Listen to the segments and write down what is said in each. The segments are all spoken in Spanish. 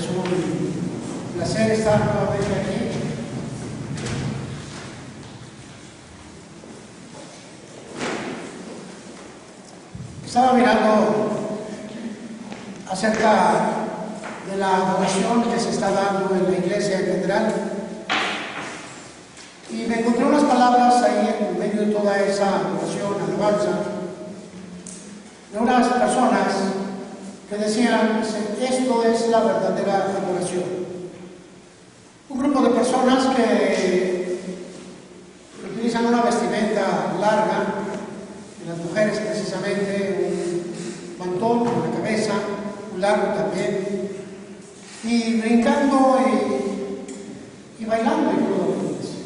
Es un placer estar nuevamente aquí. Estaba mirando acerca de la adoración que se está dando en la iglesia en general y me encontré unas palabras ahí en medio de toda esa adoración, alabanza, de unas personas que decían: esto es la verdadera adoración. Un grupo de personas que utilizan una vestimenta larga, en las mujeres precisamente un mantón en la cabeza, un largo también, y brincando y bailando y todo lo que dice.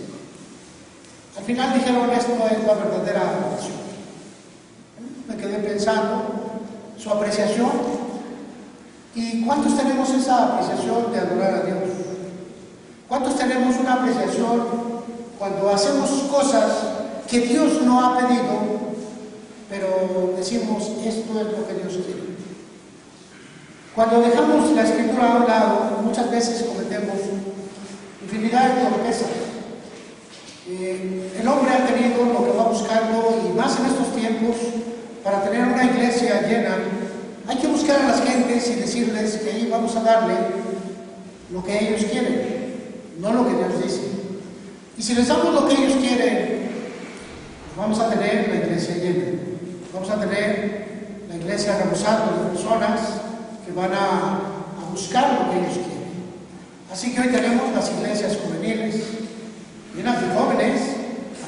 Al final dijeron: esto es la verdadera adoración. Me quedé pensando su apreciación. ¿Y cuántos tenemos esa apreciación de adorar a Dios? ¿Cuántos tenemos una apreciación cuando hacemos cosas que Dios no ha pedido, pero decimos: esto es lo que Dios quiere? Cuando dejamos la Escritura a un lado, muchas veces cometemos infinidad de torpezas. El hombre ha tenido lo que va buscando, y más en estos tiempos, para tener una iglesia llena, hay que buscar a las gentes y decirles que ahí vamos a darle lo que ellos quieren, no lo que Dios dice. Y si les damos lo que ellos quieren, pues vamos a tener la iglesia llena. Vamos a tener la iglesia rebosando de personas que van a buscar lo que ellos quieren. Así que hoy tenemos las iglesias juveniles, llenas de jóvenes,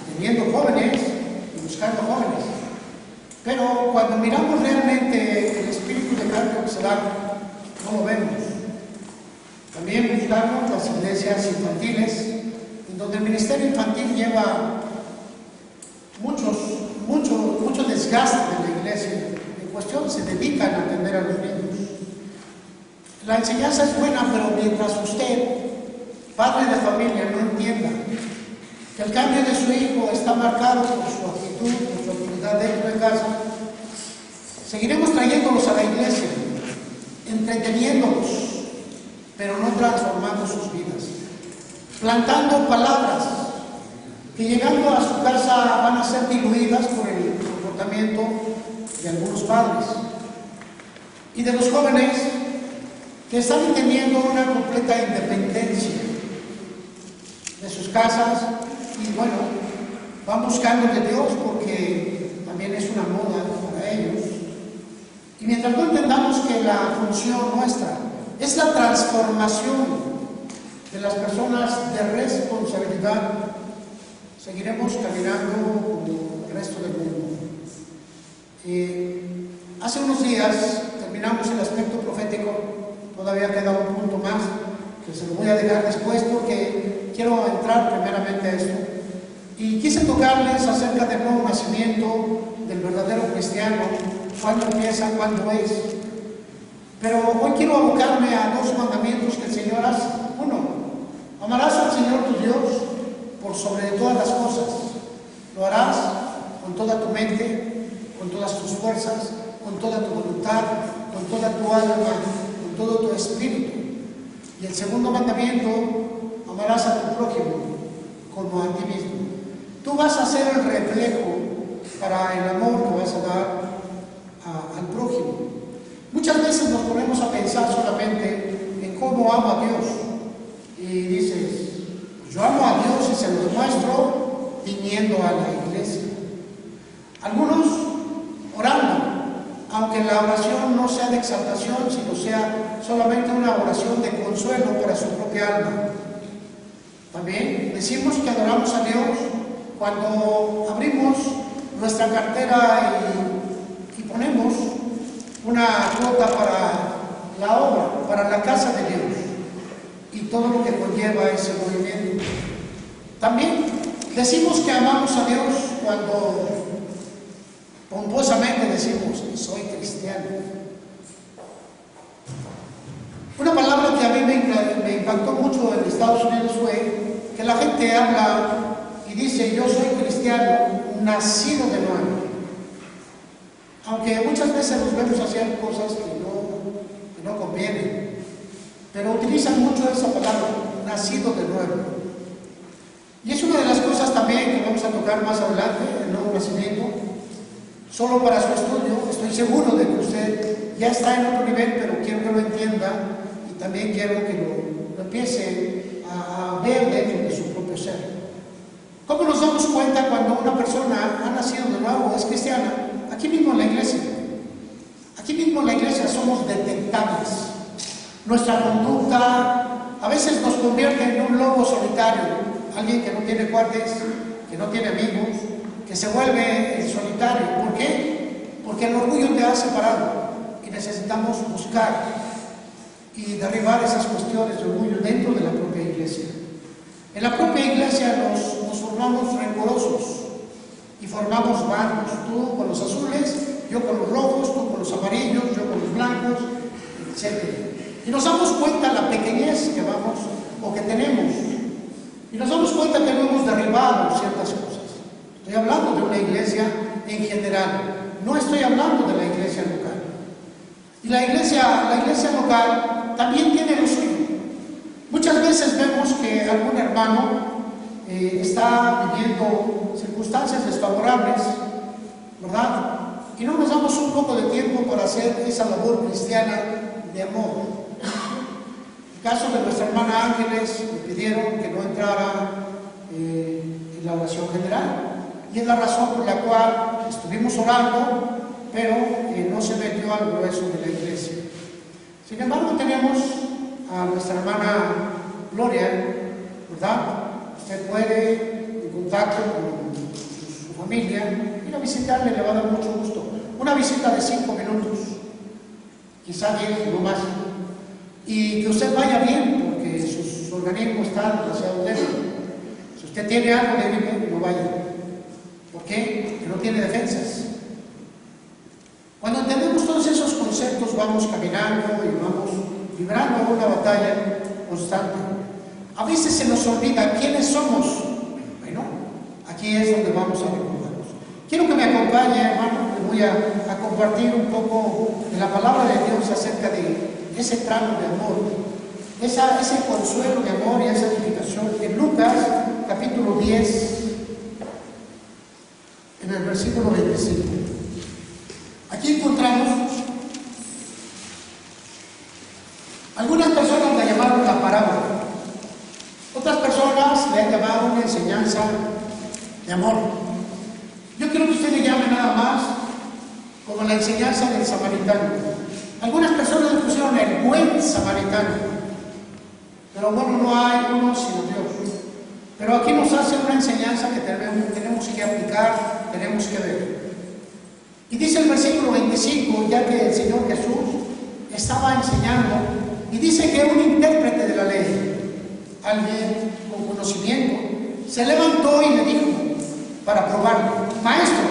atendiendo jóvenes y buscando jóvenes. Pero cuando miramos realmente el espíritu de cambio que se da, no lo vemos. También buscamos las iglesias infantiles, en donde el ministerio infantil lleva mucho desgaste de la iglesia. En cuestión se dedican a atender a los niños. La enseñanza es buena, pero mientras usted, padre de familia, no entienda que el cambio de su hijo está marcado por su actitud, por su actividad dentro de casa, seguiremos trayéndolos a la iglesia, entreteniéndolos, pero no transformando sus vidas, plantando palabras que llegando a su casa van a ser diluidas por el comportamiento de algunos padres y de los jóvenes que están teniendo una completa independencia de sus casas. Y bueno, van buscando de Dios porque también es una moda para ellos. Y mientras no entendamos que la función nuestra es la transformación de las personas de responsabilidad, seguiremos caminando como el resto del mundo. Hace unos días terminamos el aspecto profético, todavía queda un punto más que se lo voy a dejar después porque quiero entrar primeramente a esto. Y quise tocarles acerca del nuevo nacimiento del verdadero cristiano, cuándo empieza, cuándo es. Pero hoy quiero abocarme a dos mandamientos que el Señor hace. Uno, amarás al Señor tu Dios por sobre todas las cosas. Lo harás con toda tu mente, con todas tus fuerzas, con toda tu voluntad, con toda tu alma, con todo tu espíritu. Y el segundo mandamiento, amarás a tu prójimo como a ti mismo. Tú vas a ser el reflejo para el amor que vas a dar al prójimo. Muchas veces nos ponemos a pensar solamente en cómo amo a Dios. Y dices: yo amo a Dios y se lo demuestro viniendo a la iglesia. Algunos orando, aunque la oración no sea de exaltación, sino sea solamente una oración de consuelo para su propia alma. También decimos que adoramos a Dios cuando abrimos nuestra cartera y ponemos una cuota para la obra, para la casa de Dios y todo lo que conlleva ese movimiento. También decimos que amamos a Dios cuando pomposamente decimos: soy cristiano. Una palabra que a mí me impactó mucho en Estados Unidos fue que la gente habla y dice: yo soy cristiano, nacido de nuevo. Aunque muchas veces nos vemos hacer cosas que no convienen, pero utilizan mucho esa palabra, nacido de nuevo. Y es una de las cosas también que vamos a tocar más adelante, el nuevo nacimiento. Solo para su estudio, estoy seguro de que usted ya está en otro nivel, pero quiero que lo entienda y también quiero que lo empiece a ver dentro de su propio ser. ¿Cómo nos damos cuenta cuando una persona ha nacido de nuevo, es cristiana? Aquí mismo en la iglesia. Aquí mismo en la iglesia somos detectables. Nuestra conducta a veces nos convierte en un lobo solitario, alguien que no tiene cuates, que no tiene amigos, que se vuelve solitario. ¿Por qué? Porque el orgullo te ha separado y necesitamos buscar y derribar esas cuestiones de orgullo dentro de la propia iglesia. En la propia iglesia nos formamos rencorosos y formamos bandos, tú con los azules, yo con los rojos, tú con los amarillos, yo con los blancos, etc. Y nos damos cuenta de la pequeñez que vamos o que tenemos. Y nos damos cuenta que no hemos derribado ciertas cosas. Estoy hablando de una iglesia en general, no estoy hablando de la iglesia local. Y la iglesia local también tiene lo suyo. Muchas veces vemos que algún hermano está viviendo circunstancias desfavorables, ¿verdad? Y no nos damos un poco de tiempo para hacer esa labor cristiana de amor. En el caso de nuestra hermana Ángeles, le pidieron que no entrara en la oración general. Y es la razón por la cual estuvimos orando, pero no se metió al grueso de la iglesia. Sin embargo, tenemos a nuestra hermana Gloria, ¿verdad? Usted puede, en contacto con su familia, ir a visitarle, le va a dar mucho gusto. Una visita de 5 minutos, quizá 10, no más. Y que usted vaya bien, porque su organismo está demasiado débil. Si usted tiene algo débil, no vaya. ¿Por qué? Porque no tiene defensas. Cuando entendemos todos esos conceptos, vamos caminando y vamos librando una batalla constante. A veces se nos olvida quiénes somos. Bueno, aquí es donde vamos a recordarnos. Quiero que me acompañe, hermano, les voy a compartir un poco de la palabra de Dios acerca de ese tramo de amor, ese consuelo de amor y esa edificación. En Lucas, capítulo 10, en el versículo 25. Aquí encontramos algunas personas la llamaron la parábola, otras personas le han llamado una enseñanza de amor. Yo quiero que usted le llame nada más como la enseñanza del samaritano. Algunas personas le pusieron el buen samaritano, pero bueno, no hay uno sino Dios. Pero aquí nos hace una enseñanza que tenemos que aplicar, tenemos que ver. Y dice el versículo 25, ya que el Señor Jesús estaba enseñando, y dice que un intérprete de la ley, alguien con conocimiento, se levantó y le dijo, para probarlo, maestro,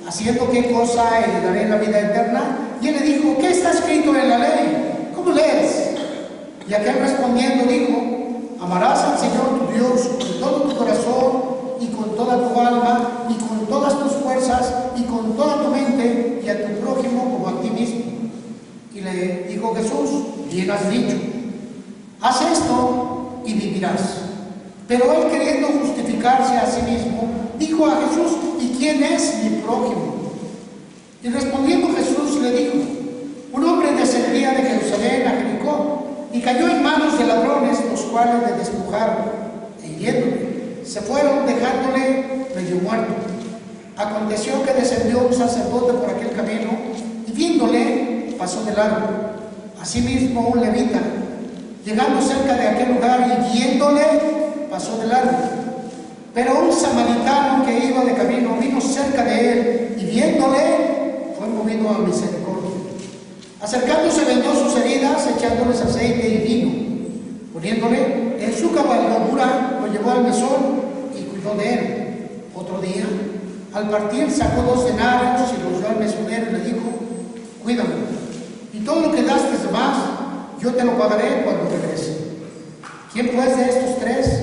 ¿haciendo qué cosa heredaré la vida eterna? Y él le dijo, ¿qué está escrito en la ley? ¿Cómo lees? Y aquel respondiendo dijo, amarás al Señor tu Dios con todo tu corazón y con toda tu alma y con todas tus fuerzas y con toda tu mente y a tu prójimo como a ti mismo. Y le dijo Jesús, bien has dicho, haz esto y vivirás. Pero él, queriendo justificarse a sí mismo, dijo a Jesús, ¿y quién es mi prójimo? Y respondiendo Jesús le dijo, un hombre descendía de Jerusalén a Jericó y cayó en manos de ladrones, los cuales le despojaron e hiriéndole se fueron dejándole medio muerto. Aconteció que descendió un sacerdote por aquel camino y viéndole pasó de largo. Asimismo un levita, llegando cerca de aquel lugar y viéndole pasó de largo. Pero un samaritano que iba de camino vino cerca de él y viéndole fue movido a misericordia. Acercándose vendó sus heridas, echándoles aceite y vino. Poniéndole en su cabalgadura, lo llevó al mesón y cuidó de él. Otro día, al partir, sacó 2 denarios y los dio al mesonero y le dijo, cuídame, y todo lo que daste de más, yo te lo pagaré cuando regrese. ¿Quién pues de estos 3,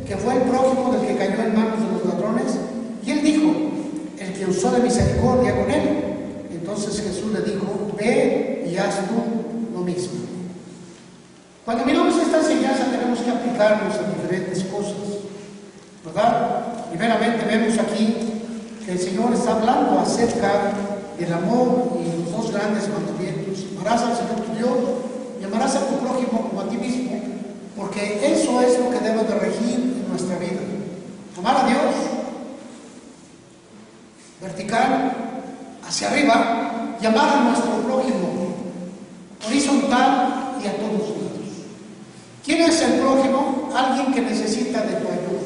que fue el prójimo del que cayó en manos de los ladrones? Y él dijo, el que usó de misericordia con él. Entonces Jesús le dijo, ve y haz tú lo mismo. Cuando miramos enseñanza tenemos que aplicarnos a diferentes cosas, ¿verdad? Primeramente vemos aquí que el Señor está hablando acerca del amor y los dos grandes mandamientos. Amarás al Señor tu Dios y amarás a tu prójimo como a ti mismo, porque eso es lo que debe de regir en nuestra vida. Amar a Dios, vertical, hacia arriba, y amar a nuestro prójimo, horizontal y a todos lados. ¿Quién es el prójimo? Alguien que necesita de tu ayuda.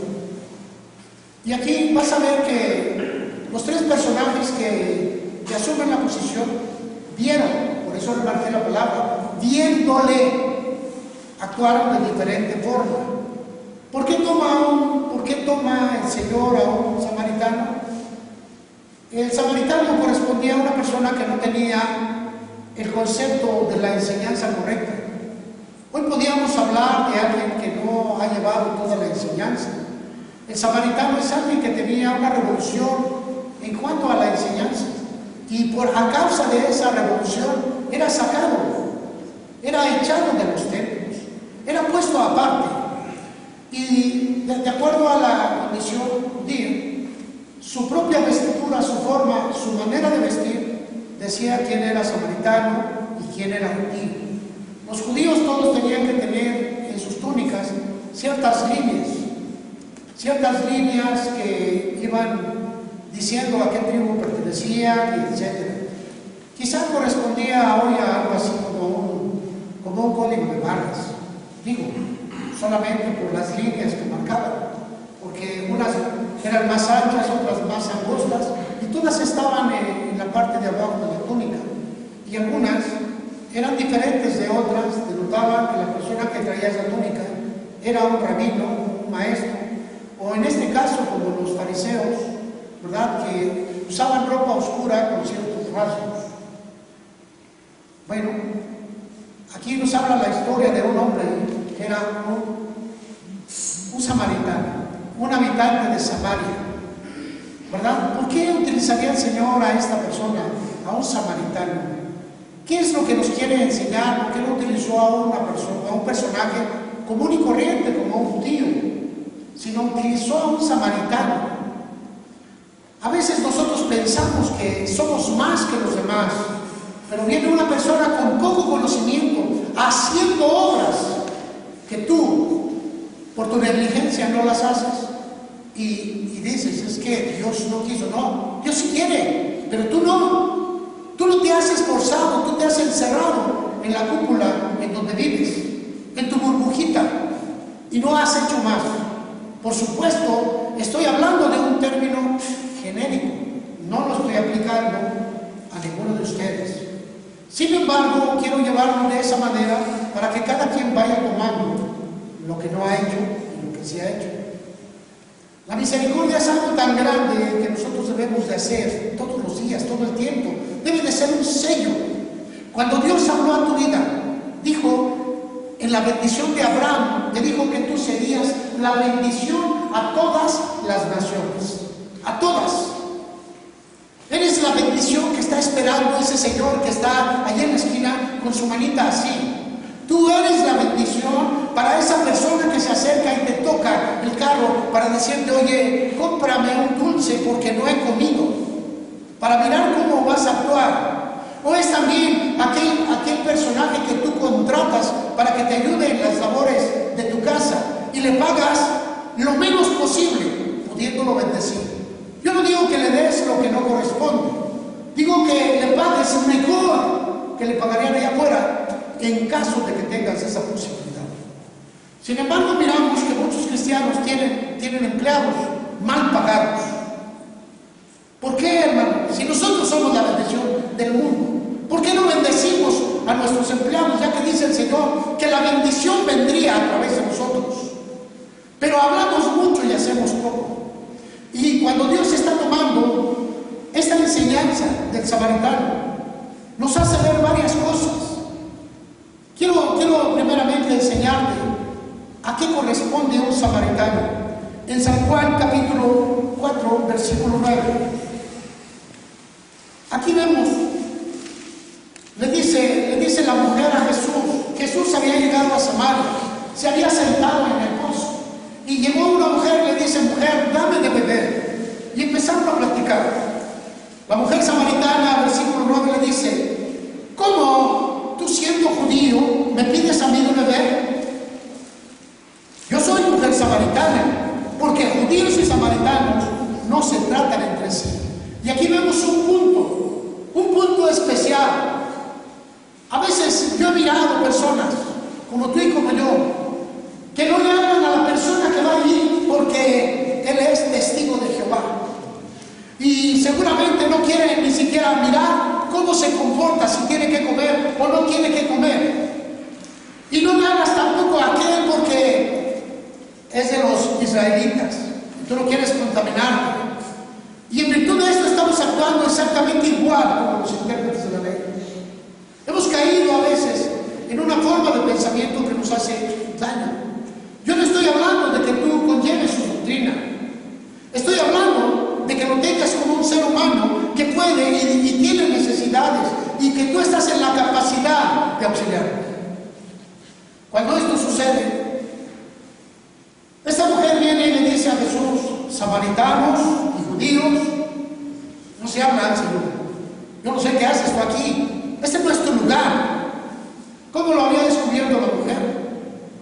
Y aquí vas a ver que los tres personajes que asumen la posición vieron, por eso remarqué la palabra, viéndole, actuaron de diferente forma. ¿Por qué toma el Señor a un samaritano? El samaritano correspondía a una persona que no tenía el concepto de la enseñanza correcta. Hoy podíamos hablar de alguien que no ha llevado toda la enseñanza. El samaritano es alguien que tenía una revolución en cuanto a la enseñanza, y a causa de esa revolución era sacado, era echado de los templos, era puesto aparte, y de acuerdo a la misión judía, su propia vestidura, su forma, su manera de vestir decía quién era samaritano y quién era judío. Los judíos todos tenían que tener en sus túnicas ciertas líneas que iban diciendo a qué tribu pertenecían, etc. Quizá correspondía hoy a algo así como un código de barras, digo, solamente por las líneas que marcaban, porque unas eran más anchas, otras más angostas, y todas estaban en la parte de abajo de la túnica, y algunas eran diferentes de otras, denotaban que la persona que traía esa túnica era un rabino, un maestro, o en este caso como los fariseos, ¿verdad?, que usaban ropa oscura con ciertos rasgos. Bueno, aquí nos habla la historia de un hombre que era un samaritano, un habitante de Samaria, ¿verdad? ¿Por qué utilizaría el Señor a esta persona, a un samaritano? ¿Qué es lo que nos quiere enseñar? ¿Por qué no utilizó a un personaje común y corriente como un judío, sino utilizó a un samaritano? A veces nosotros pensamos que somos más que los demás, pero viene una persona con poco conocimiento haciendo obras que tú, por tu negligencia, no las haces, y dices, es que Dios no quiso. No, Dios sí quiere, pero tú no. Tú no te has esforzado, tú te has encerrado en la cúpula en donde vives, en tu burbujita, y no has hecho más. Por supuesto, estoy hablando de un término genérico, no lo estoy aplicando a ninguno de ustedes. Sin embargo, quiero llevarlo de esa manera para que cada quien vaya tomando lo que no ha hecho y lo que sí ha hecho. La misericordia es algo tan grande que nosotros debemos de hacer todos los días, todo el tiempo. Debe de ser un sello. Cuando Dios habló a tu vida, dijo en la bendición de Abraham, te dijo que tú serías la bendición a todas las naciones. A todas. Eres la bendición que está esperando ese Señor que está allí en la esquina con su manita así. Tú eres la bendición para esa persona que se acerca y te toca el carro para decirte, oye, cómprame un dulce porque no he comido, para mirar cómo vas a actuar. O es también aquel personaje que tú contratas para que te ayude en las labores de tu casa y le pagas lo menos posible, pudiéndolo bendecir. Yo no digo que le des lo que no corresponde, digo que le pagues mejor que le pagarían allá afuera, en caso de que tengas esa posibilidad. Sin embargo, miramos que muchos cristianos tienen empleados mal pagados. ¿Por qué, hermano? Si nosotros somos la bendición del mundo, ¿por qué no bendecimos a nuestros empleados? Ya que dice el Señor que la bendición vendría a través de nosotros. Pero hablamos mucho y hacemos poco. Y cuando Dios está tomando esta enseñanza del samaritano, nos hace ver varias cosas. Quiero primeramente enseñarte a qué corresponde un samaritano. En San Juan capítulo 4, versículo 9. Aquí vemos, le dice la mujer a Jesús. Jesús había llegado a Samaria se había sentado en el pozo. Y llegó una mujer y le dice: mujer, dame de beber. Y empezaron a platicar. La mujer samaritana, versículo 9, le dice: ¿cómo tú, siendo judío, me pides a mí de beber? Yo soy mujer samaritana, porque judíos y samaritanos no se tratan entre sí. Y aquí vemos un punto especial. A veces yo he mirado personas, como tú y como yo, que no le hablan a la persona que va allí porque él es testigo de Jehová. Y seguramente no quiere ni siquiera mirar cómo se comporta, si tiene que comer o no tiene que comer. Y no le hagas tampoco a aquel porque es de los israelitas. Tú no quieres contaminarlo. Y en virtud de esto estamos actuando exactamente igual como los intérpretes de la ley. Hemos caído a veces en una forma de pensamiento que nos hace daño. Yo no estoy hablando de que tú conlleves su doctrina. Estoy hablando de que lo tengas como un ser humano que puede y tiene necesidades y que tú estás en la capacidad de auxiliar. Cuando esto sucede, esta mujer viene y le dice a Jesús: samaritanos y judíos no se hablan, Señor. Yo no sé qué haces tú aquí. Este no es tu lugar. ¿Cómo lo había descubierto la mujer?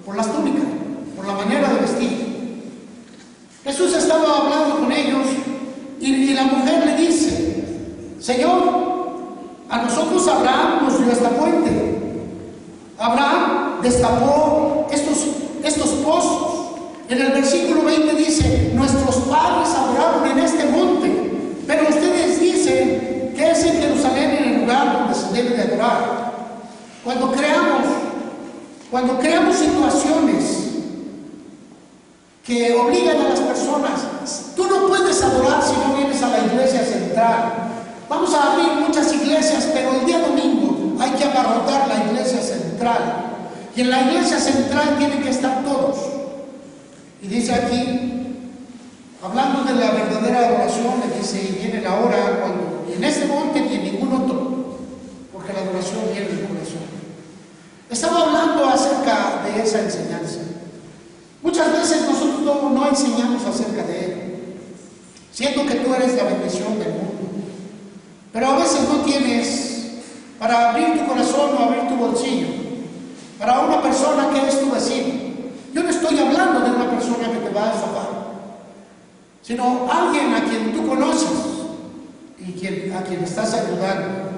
Por las túnicas, por la manera de vestir. Jesús estaba hablando con ellos y la mujer le dice: Señor, a nosotros Abraham nos dio esta fuente. Abraham destapó estos pozos. En el versículo 20 dice: nuestros padres adoraron en este monte, pero ustedes dicen que es en Jerusalén, en el lugar donde se debe de adorar. Cuando creamos situaciones que obligan a las personas, tú no puedes adorar si no vienes a la iglesia central. Vamos a abrir muchas iglesias, pero el día domingo hay que abarrotar la iglesia central. Y en la iglesia central tienen que estar todos. Y dice aquí, hablando de la verdadera adoración, le dice: y viene la hora cuando ni en este monte ni en ningún otro, porque la adoración viene del corazón. Estaba hablando acerca de esa enseñanza. Muchas veces nosotros no enseñamos acerca de él, siento que tú eres la bendición del mundo, pero a veces no tienes para abrir tu corazón o abrir tu bolsillo para una persona que es tu vecino. Yo no estoy hablando de una persona que te va a estafar, sino alguien a quien tú conoces y a quien estás ayudando.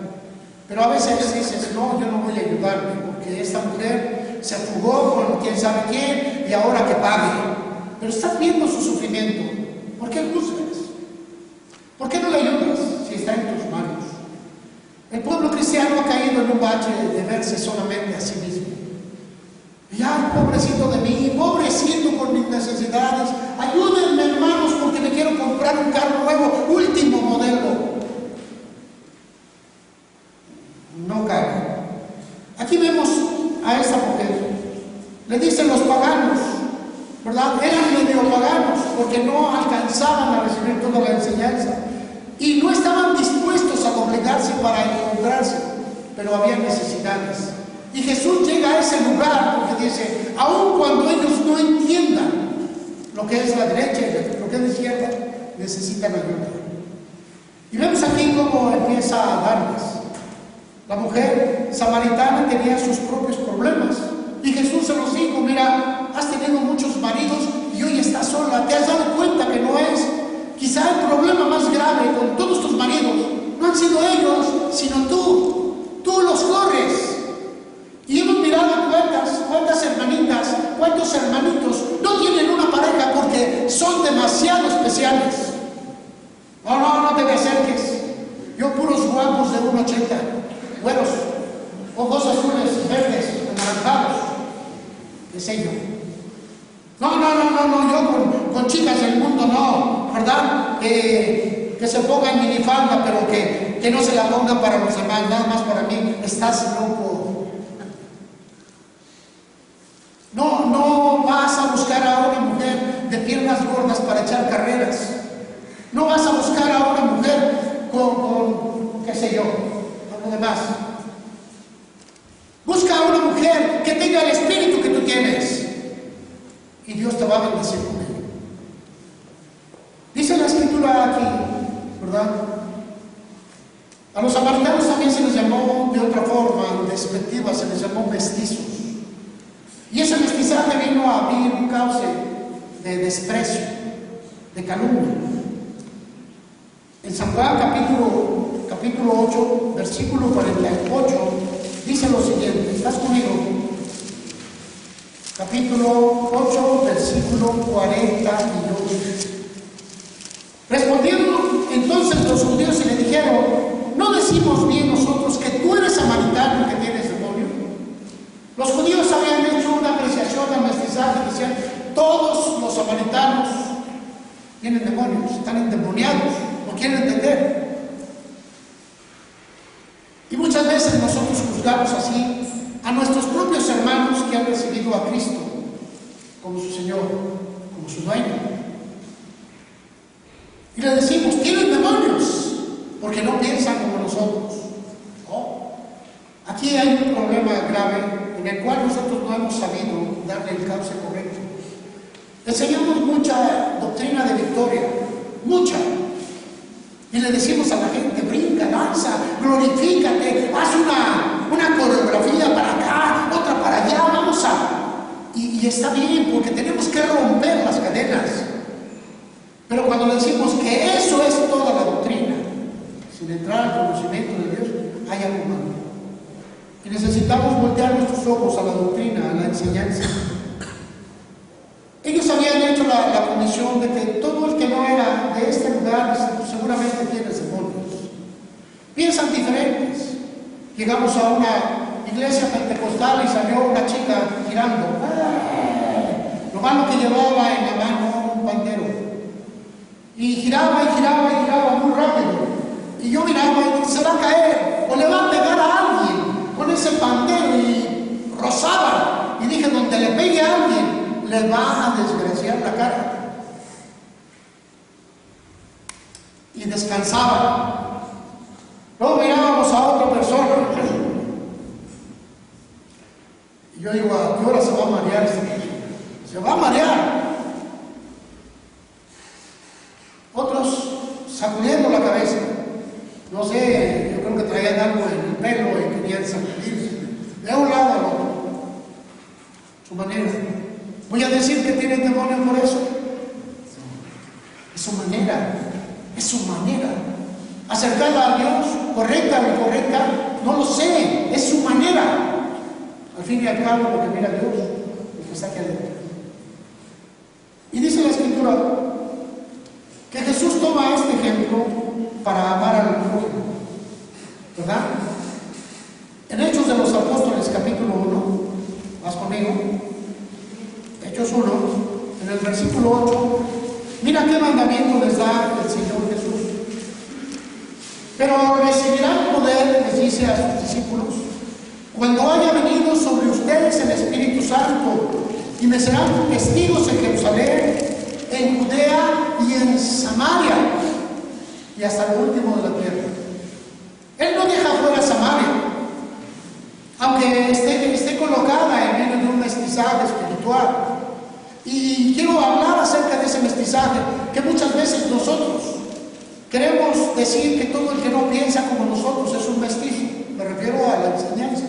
Pero a veces dices: no, yo no voy a ayudarme porque esta mujer se fugó con quién sabe quién y ahora que pague. Pero estás viendo su sufrimiento. ¿Por qué juzgas? ¿Por qué no le ayudas si está en tus manos? El pueblo cristiano ha caído en un bache de verse solamente a sí mismo. Y ay, pobrecito de mí, pobrecito con mis necesidades, ayúdenme, hermanos, porque me quiero comprar un carro nuevo, último modelo. No cabe. Aquí vemos a esta mujer. Le dicen los paganos, ¿verdad? Eran medio paganos porque no alcanzaban a recibir toda la enseñanza y no estaban dispuestos a doblegarse para encontrarse, pero había necesidades. Y Jesús llega a ese lugar porque dice: aun cuando ellos no entiendan lo que es la derecha y lo que es la izquierda, necesitan ayuda. Y vemos aquí cómo empieza a darles. La mujer samaritana tenía sus propios problemas y Jesús se los dijo: mira, has tenido muchos maridos y hoy estás sola. ¿Te has dado cuenta que no es? Quizá el problema más grave con todos tus maridos no han sido ellos, sino tú. Tú los corres. Y hemos mirado cuántas hermanitas, cuántos hermanitos no tienen una pareja porque son demasiado especiales. No te me acerques. Yo puros guapos de 1,80, güeros, ojos azules, verdes, anaranjados, qué sé yo. No, yo con chicas del mundo no, ¿verdad? Que se pongan minifalda, pero que no se la pongan para los demás, nada más para mí. Estás loco. No vas a buscar a una mujer de piernas gordas para echar carreras. No vas a buscar a una mujer con qué sé yo, algo demás. Busca a una mujer que tenga el espíritu que tú tienes. va a bendecir con ello. Dice la escritura aquí, ¿verdad? A los samaritanos también se les llamó de otra forma despectiva, se les llamó mestizos. Y ese mestizaje vino a abrir un cauce de desprecio, de calumnia. En San Juan capítulo 8, versículo 48, dice lo siguiente. ¿Estás conmigo? Capítulo 8, versículo 42. Respondiendo entonces los judíos y le dijeron: ¿no decimos bien nosotros que tú eres samaritano y que tienes demonio? Los judíos habían hecho una apreciación al mestizaje y decían: todos los samaritanos tienen demonios, están endemoniados, no quieren entender. Y muchas veces nosotros juzgamos así a nuestros propios hermanos que han recibido a Cristo como su Señor, como su dueño. Y le decimos: tienen demonios, porque no piensan como nosotros. Oh, aquí hay un problema grave en el cual nosotros no hemos sabido darle el cauce correcto. Enseñamos mucha doctrina de victoria, mucha. Y le decimos a la gente: brinca, danza, glorifícate, haz una coreografía para acá, otra para allá, vamos a... Y está bien, porque tenemos que romper las cadenas. Pero cuando le decimos que eso es toda la doctrina, sin entrar al conocimiento de Dios, hay algo malo. Y necesitamos voltear nuestros ojos a la doctrina, a la enseñanza. Ellos habían hecho la condición de que todo el que no era de este lugar seguramente tiene demonios. Piensan diferentes. Llegamos a una iglesia pentecostal y salió una chica girando. Lo malo que llevaba en la mano un pandero. Y giraba y giraba y giraba muy rápido. Y yo miraba y dije: se va a caer o le va a pegar a alguien con ese pandero, y rozaba. Y dije: donde le pegue a alguien, le va a desgraciar la cara. Y descansaba. Luego mirábamos a otra persona. Y yo digo: ¿a qué hora se va a marear esta persona? Se va a marear. Otros sacudiendo la cabeza. No sé, yo creo que traían algo en el pelo y querían sacudirse de un lado al otro. Su manera. ¿Voy a decir que tienen demonio por eso? Es su manera. Es su manera. Acercarla a Dios, correcta o incorrecta, no lo sé. Es su manera. Al fin y al cabo, lo que mira Dios, lo que está aquí adentro. Y dice la Escritura que Jesús toma este ejemplo para amar al prójimo, ¿verdad? En Hechos de los Apóstoles, capítulo 1, ¿vas conmigo? Hechos 1, en el versículo 8, mira qué mandamiento les da el Señor Jesús. Pero recibirán poder, les dice a sus discípulos, cuando haya venido sobre ustedes el Espíritu Santo, y me serán testigos en Jerusalén, en Judea y en Samaria, y hasta lo último de la tierra. Él no deja fuera Samaria, aunque esté colocada en medio de un mestizaje espiritual. Y quiero hablar acerca de ese mestizaje, que muchas veces nosotros queremos decir que todo el que no piensa como nosotros es un mestizo. Me refiero a la enseñanza.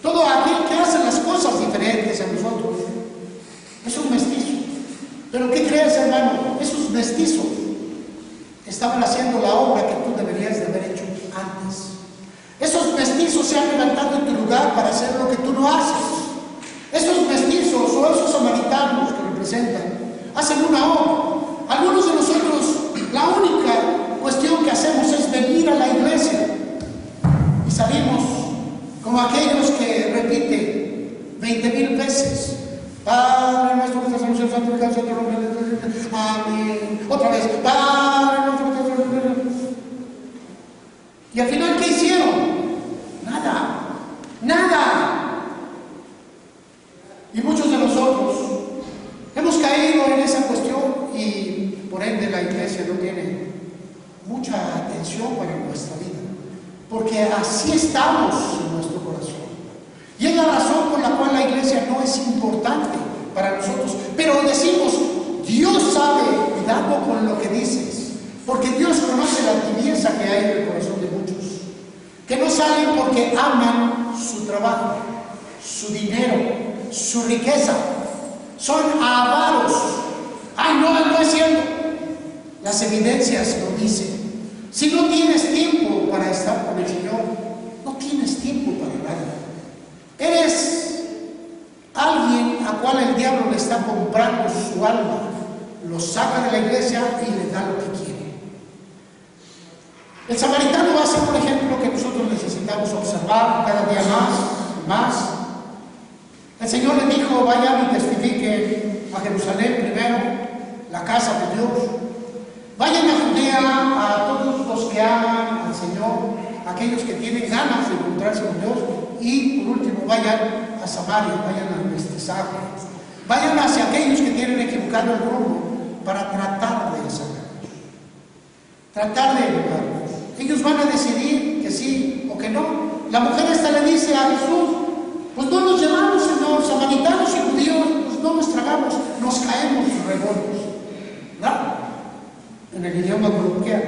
Todo aquel que hace las cosas diferentes a nosotros es un mestizo. Pero ¿qué crees, hermano? Esos mestizos estaban haciendo la obra que tú deberías de haber hecho antes. Esos mestizos se han levantado en tu lugar para hacer lo que tú no haces. Esos mestizos o esos samaritanos que representan hacen una obra. Algunos de nosotros, la única cuestión que hacemos es venir a la iglesia y salimos como aquellos que repiten 20,000 veces: Padre nuestro que estás en los cielos, santificado sea tu nombre. Amén. Otra vez: Padre nuestro que estás en los cielos. Y al final, ¿qué hicieron? Nada. Nada. Y muchos de nosotros hemos caído en esa cuestión y por ende la iglesia no tiene mucha atención para nuestra vida, porque así estamos en nuestro corazón. Y es la razón por la cual la iglesia no es importante Dios conoce la tibieza que hay en el corazón de muchos, que no salen porque aman su trabajo, su dinero, su riqueza. Son avaros. Ay, no es cierto. Las evidencias lo dicen. Si no tienes tiempo para estar con el Señor, no tienes tiempo para nada. Eres alguien a cual el diablo le está comprando su alma, lo saca de la iglesia y le da lo que quiere. El samaritano va a ser un ejemplo que nosotros necesitamos observar cada día más. El Señor le dijo: vayan y testifiquen a Jerusalén primero, la casa de Dios. Vayan a Judea, a todos los que aman al Señor, aquellos que tienen ganas de encontrarse con Dios. Y por último, vayan a Samaria, vayan al mestizaje. Vayan hacia aquellos que tienen equivocado el rumbo para tratar de sanarlos, tratar de educarlos. Ellos van a decidir que sí o que no. La mujer esta le dice a Jesús: pues no nos llevamos, Señor, samaritanos y judíos, pues no nos tragamos, nos caemos redondos, ¿verdad? En el idioma coloquial.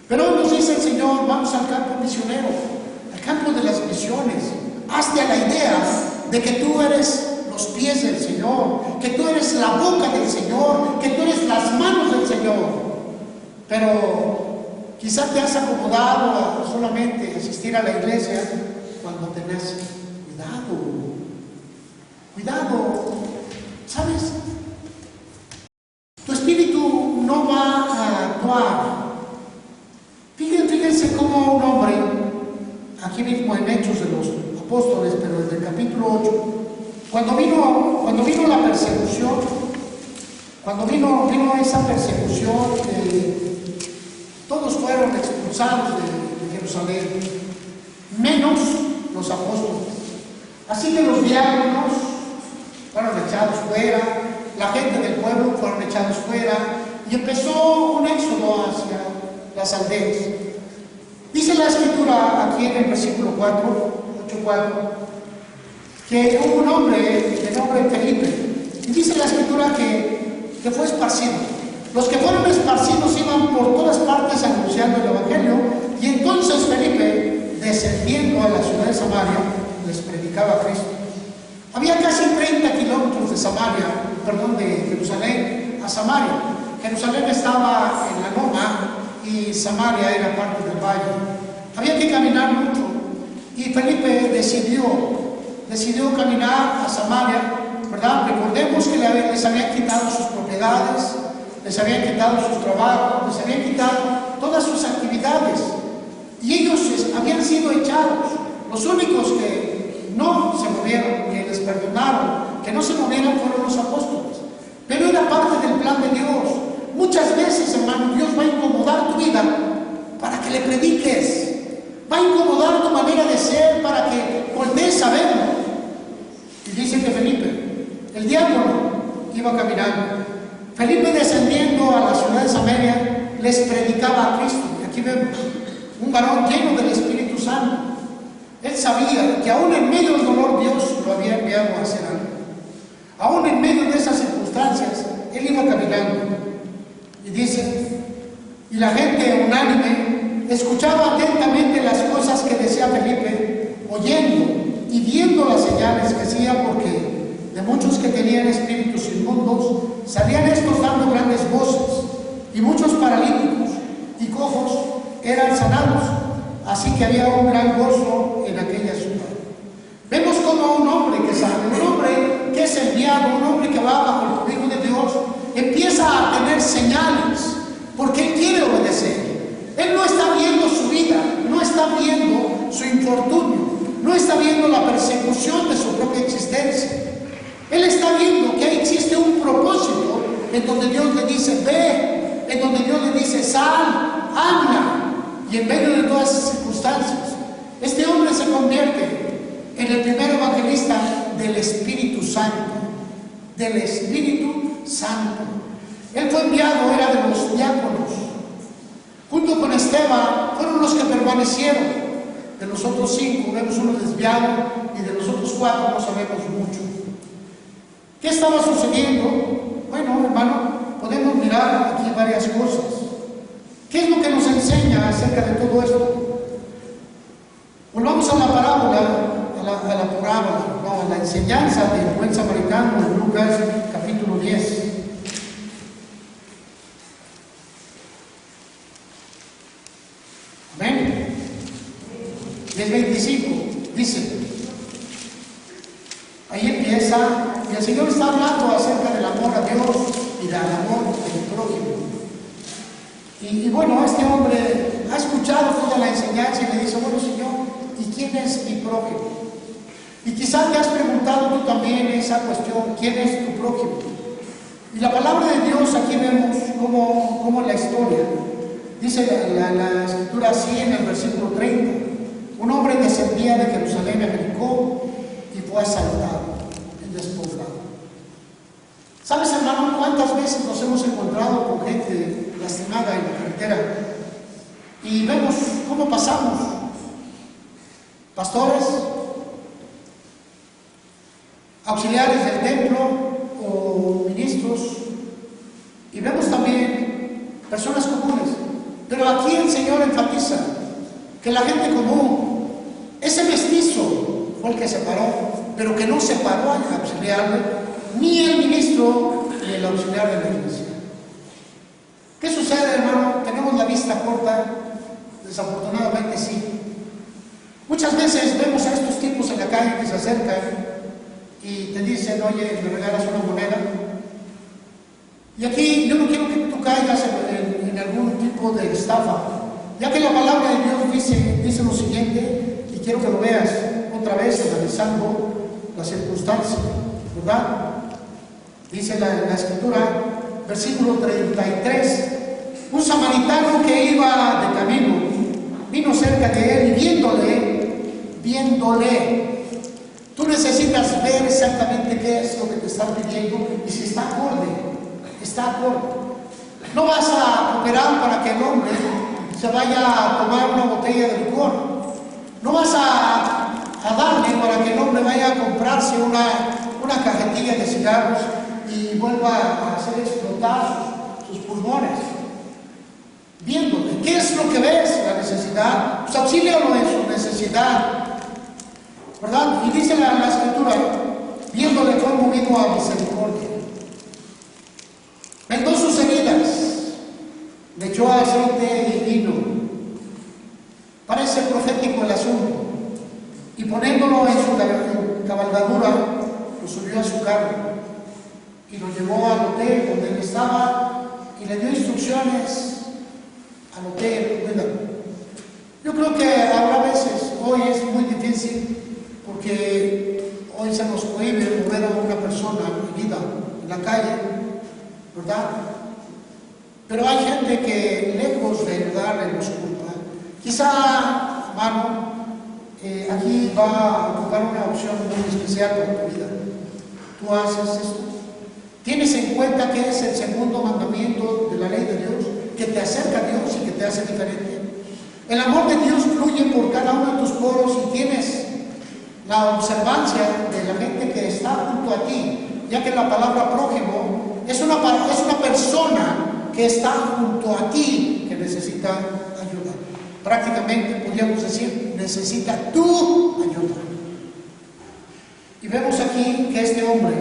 Pero nos dice el Señor: vamos al campo misionero, al campo de las misiones. Hazte a la idea de que tú eres los pies del Señor, que tú eres la boca del Señor, que tú eres las manos del Señor. Pero quizá te has acomodado a solamente asistir a la iglesia cuando tenés cuidado, ¿sabes? Tu espíritu no va a actuar. Fíjense cómo un hombre, aquí mismo en Hechos de los Apóstoles, pero desde el capítulo 8, cuando vino la persecución, cuando vino esa persecución, todos fueron expulsados de Jerusalén, menos los apóstoles. Así que los diáconos fueron echados fuera, la gente del pueblo fueron echados fuera, y empezó un éxodo hacia las aldeas. Dice la Escritura aquí en el versículo 8:4, que hubo un hombre de nombre Felipe, y dice la Escritura que fue esparcido. Los que fueron esparcidos iban por todas partes anunciando el Evangelio, y entonces Felipe, descendiendo a la ciudad de Samaria, les predicaba a Cristo. Había casi 30 kilómetros de Jerusalén a Samaria. Jerusalén estaba en la loma y Samaria era parte del valle. Había que caminar mucho, y Felipe decidió caminar a Samaria, ¿verdad? Recordemos que les habían quitado sus propiedades, les habían quitado sus trabajos, les habían quitado todas sus actividades, y ellos habían sido echados. Los únicos que no se movieron, que les perdonaron, que no se movieron, fueron los apóstoles. Pero era parte del plan de Dios. Muchas veces, hermano, Dios va a incomodar tu vida para que le prediques. Va a incomodar tu manera de ser para que voltees a verlo. Y dice que Felipe, el diácono, iba caminando. Felipe, descendiendo a la ciudad de Samaria, les predicaba a Cristo. Y aquí vemos un varón lleno del Espíritu Santo. Él sabía que aún en medio del dolor Dios lo había enviado a hacer algo. Aún en medio de esas circunstancias, él iba caminando. Y dice, y la gente unánime escuchaba atentamente las cosas que decía Felipe, oyendo y viendo las señales que hacía, porque de muchos que tenían espíritus inmundos salían estos dando grandes voces, y muchos paralíticos y cojos eran sanados. Así que había un gran gozo en aquella ciudad. Vemos como un hombre que sale, un hombre que es enviado, un hombre que va bajo el cobijo de Dios, empieza a tener señales, porque él quiere obedecer. Él no está viendo su vida, no está viendo su infortunio, no está viendo la persecución de su propia existencia. Él está viendo que existe un propósito en donde Dios le dice, ve, en donde Dios le dice, sal, anda. Y en medio de todas esas circunstancias, este hombre se convierte en el primer evangelista del Espíritu Santo. Del Espíritu Santo. Él fue enviado, era de los diáconos. Junto con Esteban fueron los que permanecieron. De los otros 5 vemos uno desviado, y de los otros 4 no sabemos mucho. ¿Qué estaba sucediendo? Bueno, hermano, podemos mirar aquí varias cosas. ¿Qué es lo que nos enseña acerca de todo esto? Volvamos a la parábola, a la enseñanza del buen samaritano en Lucas capítulo 10. Amén. 10:25 dice, ahí empieza, y el Señor está hablando acerca del amor a Dios y del amor del prójimo. Y bueno, este hombre ha escuchado toda la enseñanza y le dice, bueno, Señor, ¿y quién es mi prójimo? Y quizás te has preguntado tú también esa cuestión, ¿quién es tu prójimo? Y la palabra de Dios, aquí vemos como la historia. Dice la escritura así en el versículo 30. Un hombre descendía de Jerusalén a Jericó y fue asaltado y despoblado. ¿Sabes, hermano, cuántas veces nos hemos encontrado con gente lastimada en la carretera y vemos cómo pasamos? Pastores, auxiliares del templo o ministros, y vemos también personas comunes. Pero aquí el Señor enfatiza que la gente común, ese mestizo fue el que se paró, pero que no se paró al auxiliar, ni el ministro ni el auxiliar de la iglesia. ¿Qué sucede, hermano? Tenemos la vista corta, desafortunadamente sí. Muchas veces vemos a estos tipos en la calle que se acercan y te dicen, oye, ¿me regalas una moneda? Y aquí yo no quiero que tú caigas en algún tipo de estafa, ya que la palabra de Dios dice lo siguiente, y quiero que lo veas otra vez analizando la circunstancia, ¿verdad? Dice la escritura, versículo 33, un samaritano que iba de camino, vino cerca de él y viéndole, tú necesitas ver exactamente qué es lo que te están pidiendo y si está acorde. No vas a cooperar para que el hombre se vaya a tomar una botella de licor. No vas a darle para que el hombre vaya a comprarse una cajetilla de cigarros y vuelva a hacer explotar sus pulmones. Viéndote, ¿qué es lo que ves? La necesidad. Pues auxílialo en su necesidad, ¿verdad? Y dice la escritura, viéndole fue movido a misericordia. Vendó sus heridas, le echó aceite y vino. Parece profético el asunto. Y poniéndolo en su cabalgadura, lo subió a su carro y lo llevó al hotel donde él estaba y le dio instrucciones al hotel. Cuídalo. Yo creo que habrá veces, hoy es muy difícil porque hoy se nos prohíbe mover a una persona herida en la calle, ¿verdad? Pero hay gente que lejos de ayudarle nos culpa. Quizá, hermano, aquí va a ocupar una opción muy especial para tu vida. Tú haces esto. Tienes en cuenta que es el segundo mandamiento de la ley de Dios, que te acerca a Dios y que te hace diferente. El amor de Dios fluye por cada uno de tus poros y tienes la observancia de la gente que está junto a ti, ya que la palabra prójimo es una persona que está junto a ti que necesita ayuda. Prácticamente podríamos decir, necesita tu ayuda. Y vemos aquí que este hombre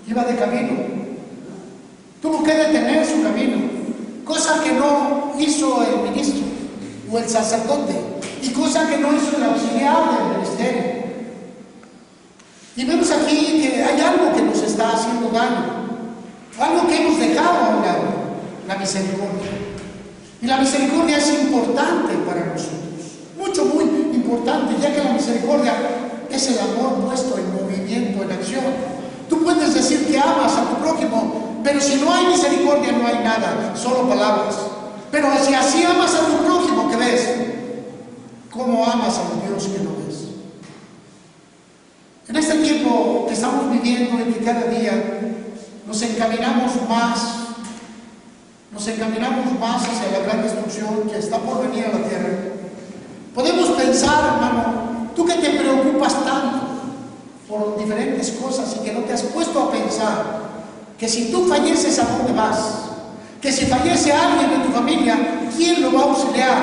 iba de camino, tuvo que detener su camino, cosa que no hizo el ministro o el sacerdote, y cosa que no hizo el auxiliar del ministerio. Y vemos aquí que hay algo que nos está haciendo daño, algo que hemos dejado a un lado, la misericordia. Y la misericordia es importante para nosotros, muy importante, ya que la misericordia es el amor puesto en movimiento, en acción. Tú puedes decir que amas a tu prójimo, pero si no hay misericordia no hay nada, solo palabras. Pero si así amas a tu prójimo, ¿qué ves? ¿Cómo amas a Dios que no ves? En este tiempo que estamos viviendo y que cada día nos encaminamos más hacia la gran destrucción que está por venir a la tierra, podemos pensar, hermano, tú que te preocupas tanto por diferentes cosas y que no te has puesto a pensar que si tú falleces, ¿a dónde vas? Que si fallece alguien de tu familia, ¿quién lo va a auxiliar?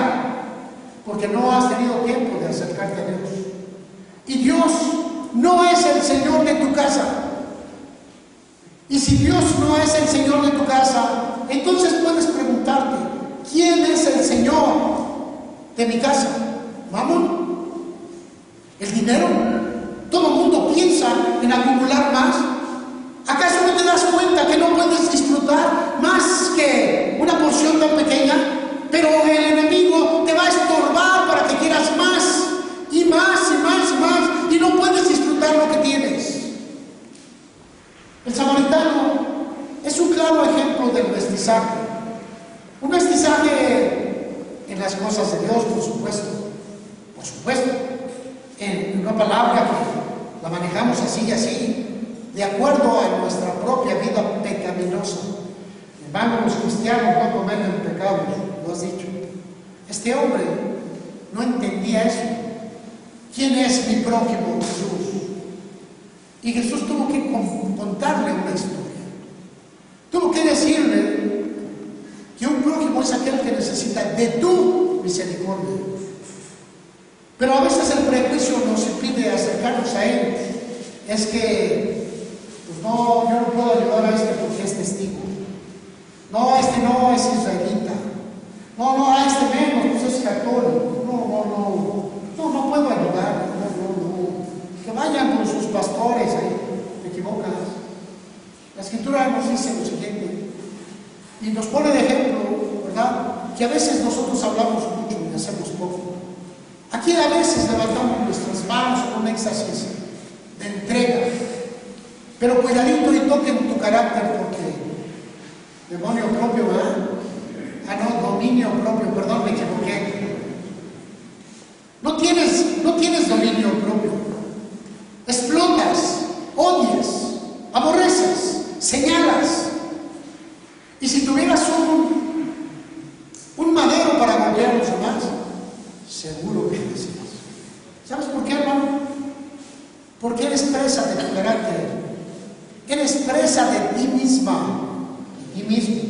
Porque no has tenido tiempo de acercarte a Dios. Y Dios no es el Señor de tu casa. Y si Dios no es el Señor de tu casa, entonces puedes preguntarte, ¿quién es el Señor de mi casa? ¿Mamón? ¿El dinero? Todo el mundo piensa en acumular más. ¿Acaso no te das cuenta que no puedes disfrutar más que una porción tan pequeña? Pero el enemigo te va a estorbar para que quieras más y más y más y más, y no puedes disfrutar lo que tienes. El samaritano es un claro ejemplo del mestizaje. Un mestizaje en las cosas de Dios, por supuesto. Por supuesto. En una palabra que la manejamos así y así, de acuerdo a nuestra propia vida pecaminosa. Hermano, los cristianos no cometen pecados, lo has dicho. Este hombre no entendía eso. ¿Quién es mi prójimo? Jesús. Y Jesús tuvo que contarle una historia. Tuvo que decirle que un prójimo es aquel que necesita de tu misericordia. Pero a veces el prejuicio nos impide acercarnos a Él. Es que, pues no, yo no puedo ayudar a este porque es testigo. No, este no es israelita. No, a este menos, pues es católico. No puedo ayudar. No. Que vayan con sus pastores ahí. Te equivocas. La Escritura nos dice lo siguiente. Y nos pone de ejemplo, ¿verdad? Que a veces nosotros hablamos mucho y hacemos poco. Aquí a veces levantamos nuestras manos con un éxtasis de entrega. Pero cuidadito y toquen tu carácter porque demonio propio, ¿verdad? Dominio propio, perdón, me equivoqué. No tienes dominio propio. Explotas, odias, aborreces, señalas. Y si tuvieras un madero para golpear a los demás, seguro que decías. ¿Sabes por qué, hermano? Porque eres presa de tu carácter. Eres presa de ti misma y ti mismo.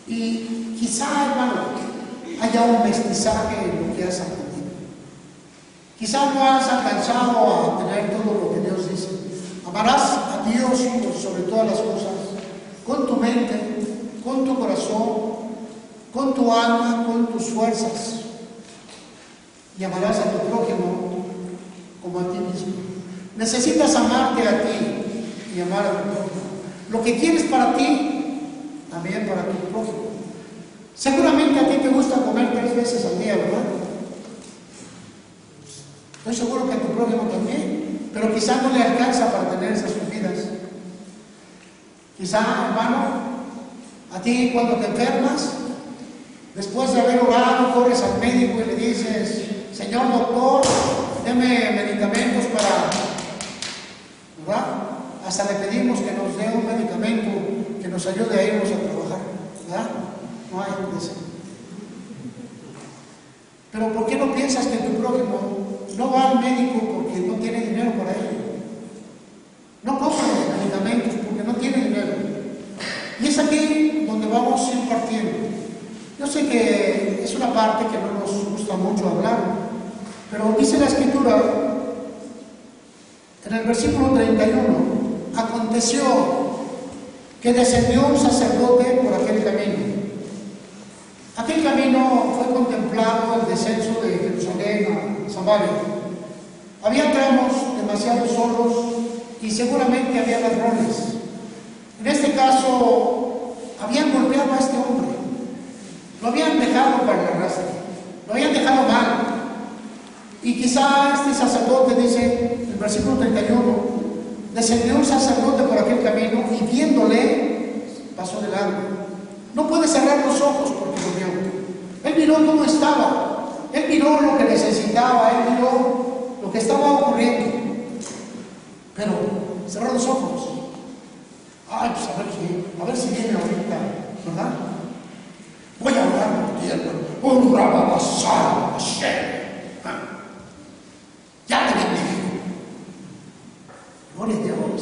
Y quizá, hermano, haya un mestizaje en lo que has aprendido. Quizá no has alcanzado a tener todo lo que Dios dice. Amarás a Dios sobre todas las cosas, con tu mente, con tu corazón, con tu alma, con tus fuerzas. Y amarás a tu prójimo como a ti mismo. Necesitas amarte a ti y amar a tu prójimo. Lo que quieres para ti, también para tu prójimo. Seguramente a ti te gusta comer 3 veces al día, ¿verdad? Estoy seguro que a tu prójimo también, pero quizá no le alcanza para tener esas comidas. Quizá, hermano, a ti cuando te enfermas, después de haber orado, corres al médico y le dices, Señor doctor, deme medicamentos para, ¿verdad? Hasta le pedimos que nos dé un medicamento que nos ayude a irnos a trabajar, ¿verdad? No hay deseo. Pero ¿por qué no piensas que tu prójimo no va al médico porque no tiene dinero para ello? No compra medicamentos porque no tiene dinero. Y es aquí donde vamos a ir partiendo. Yo sé que es una parte que no nos gusta mucho hablar, pero dice la Escritura en el versículo 31, aconteció que descendió un sacerdote por aquel camino. Aquel camino fue contemplado el descenso de Jerusalén a Samaria. Había tramos demasiado solos y seguramente había ladrones. En este caso, habían golpeado a este hombre. Lo habían dejado para la raza. Lo habían dejado mal. Y quizá este sacerdote, dice en el versículo 31, descendió un sacerdote por aquel camino y viéndole, pasó de largo. No puede cerrar los ojos porque lo vio. Él miró cómo estaba. Él miró lo que necesitaba. Él miró lo que estaba ocurriendo. Pero cerró los ojos. Ay, pues a ver si viene ahorita, ¿verdad? Voy a orar por ti, hermano. Un rababasado, ya te bendigo. Gloria a Dios.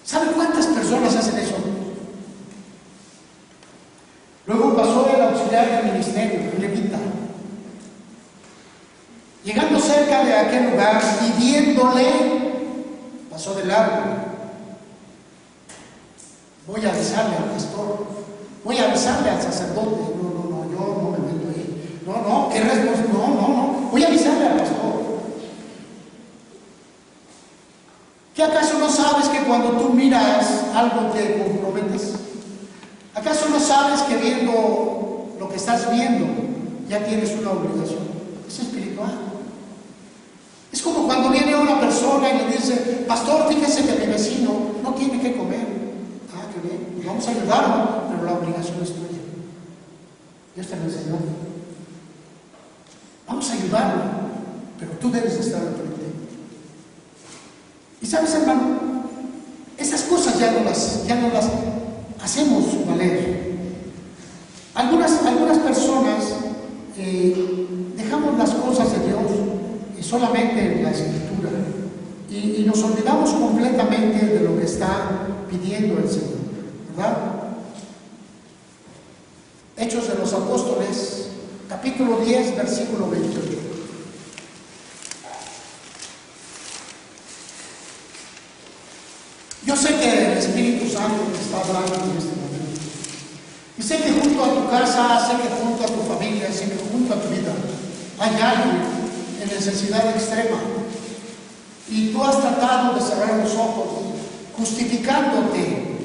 ¿Sabe cuántas personas hacen eso? Luego pasó el auxilio auxiliar del ministerio, un levita. Llegando cerca de aquel lugar y viéndole, pasó de largo. Voy a avisarle al pastor, voy a avisarle al sacerdote. No, yo no me meto ahí. No, ¿qué responsabilidad? No, voy a avisarle al pastor. ¿Qué acaso no sabes que cuando tú miras algo te comprometes? ¿Acaso no sabes que viendo lo que estás viendo ya tienes una obligación? Es espiritual. Es como cuando viene una persona y le dice, pastor, fíjese que mi vecino no tiene que comer. Ah, qué bien, pues vamos a ayudarlo, pero la obligación es tuya. Dios te lo enseñó. Vamos a ayudarlo, pero tú debes estar al frente. Y sabes, hermano, esas cosas ya no las hacemos valer. Algunas personas dejamos las cosas de Dios solamente en la Escritura y nos olvidamos completamente de lo que está pidiendo el Señor, ¿verdad? Hechos de los Apóstoles, capítulo 10, versículo 28. Yo sé que el Espíritu Santo te está hablando en este momento. Y sé que junto a tu casa, sé que junto a tu familia, sé que junto a tu vida hay alguien en necesidad extrema. Y tú has tratado de cerrar los ojos, justificándote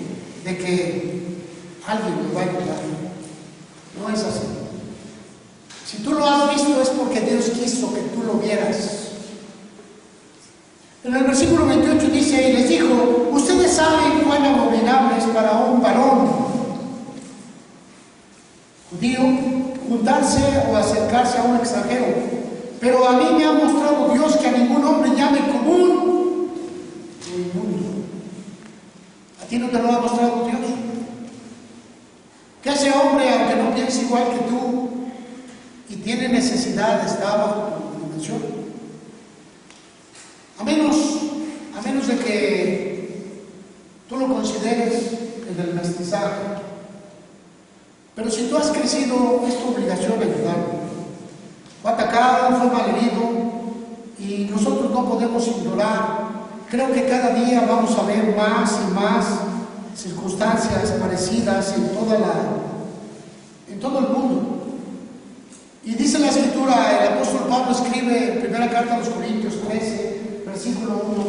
de que alguien te va a ayudar. No es así. Si tú lo has visto es porque Dios quiso que tú lo vieras. En el versículo 28 dice, y les dijo, ustedes saben cuán abominable es para un varón judío juntarse o acercarse a un extranjero, pero a mí me ha mostrado Dios que a ningún hombre llame común o inmundo. ¿A ti no te lo ha mostrado Dios? Que ese hombre, aunque no piense igual que tú y tiene necesidad, está bajo tu dimensión. A menos de que tú lo consideres el del mestizaje. Pero si tú has crecido, es tu obligación ayudarlo. Fue atacado, fue malherido y nosotros no podemos ignorar. Creo que cada día vamos a ver más y más circunstancias parecidas en todo el mundo. Y dice la Escritura, el apóstol Pablo escribe en primera carta a los Corintios 13, versículo 1,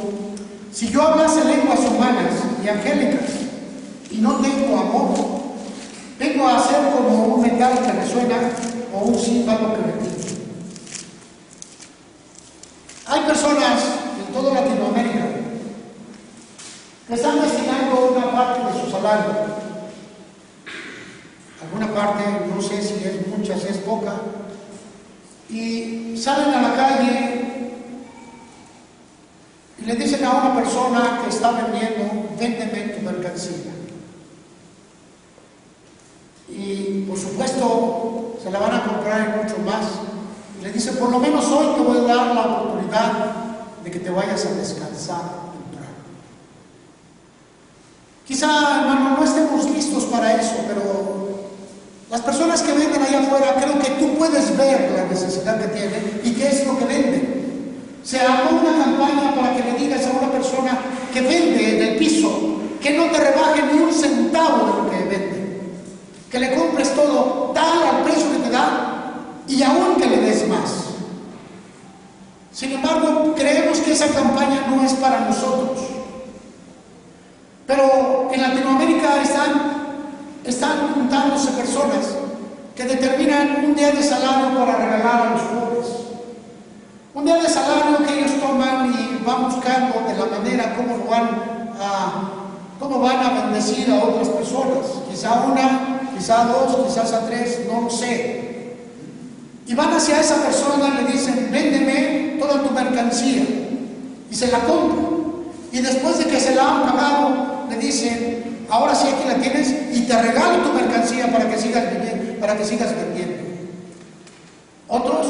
si yo hablase lenguas humanas y angélicas y no tengo amor, vengo a ser como un metal que resuena o un címbalo que repite. Hay personas en toda Latinoamérica que están destinando una parte de su salario, alguna parte, no sé si es mucha, si es poca, y salen a la calle y le dicen a una persona que está vendiendo, véndeme tu mercancía. Y por supuesto se la van a comprar en mucho más. Y le dice, por lo menos hoy te voy a dar la oportunidad de que te vayas a descansar temprano. Quizá, hermano, no estemos listos para eso, pero las personas que venden allá afuera, creo que tú puedes ver la necesidad que tienen y qué es lo que venden. Se armó una campaña para que le digas a una persona que vende en el piso que no te rebaje ni un centavo de lo que vende, que le compres todo tal al precio que te da y aún que le des más. Sin embargo, creemos que esa campaña no es para nosotros. Pero en Latinoamérica están juntándose personas que determinan un día de salario para regalar a los pobres. Un día de salario que ellos toman y van buscando de la manera cómo van a bendecir a otras personas. Quizá una, quizá dos, quizás a tres, no lo sé. Y van hacia esa persona y le dicen, véndeme toda tu mercancía. Y se la compran. Y después de que se la han pagado, le dicen, ahora sí aquí la tienes y te regalo tu mercancía para que sigas vendiendo. Otros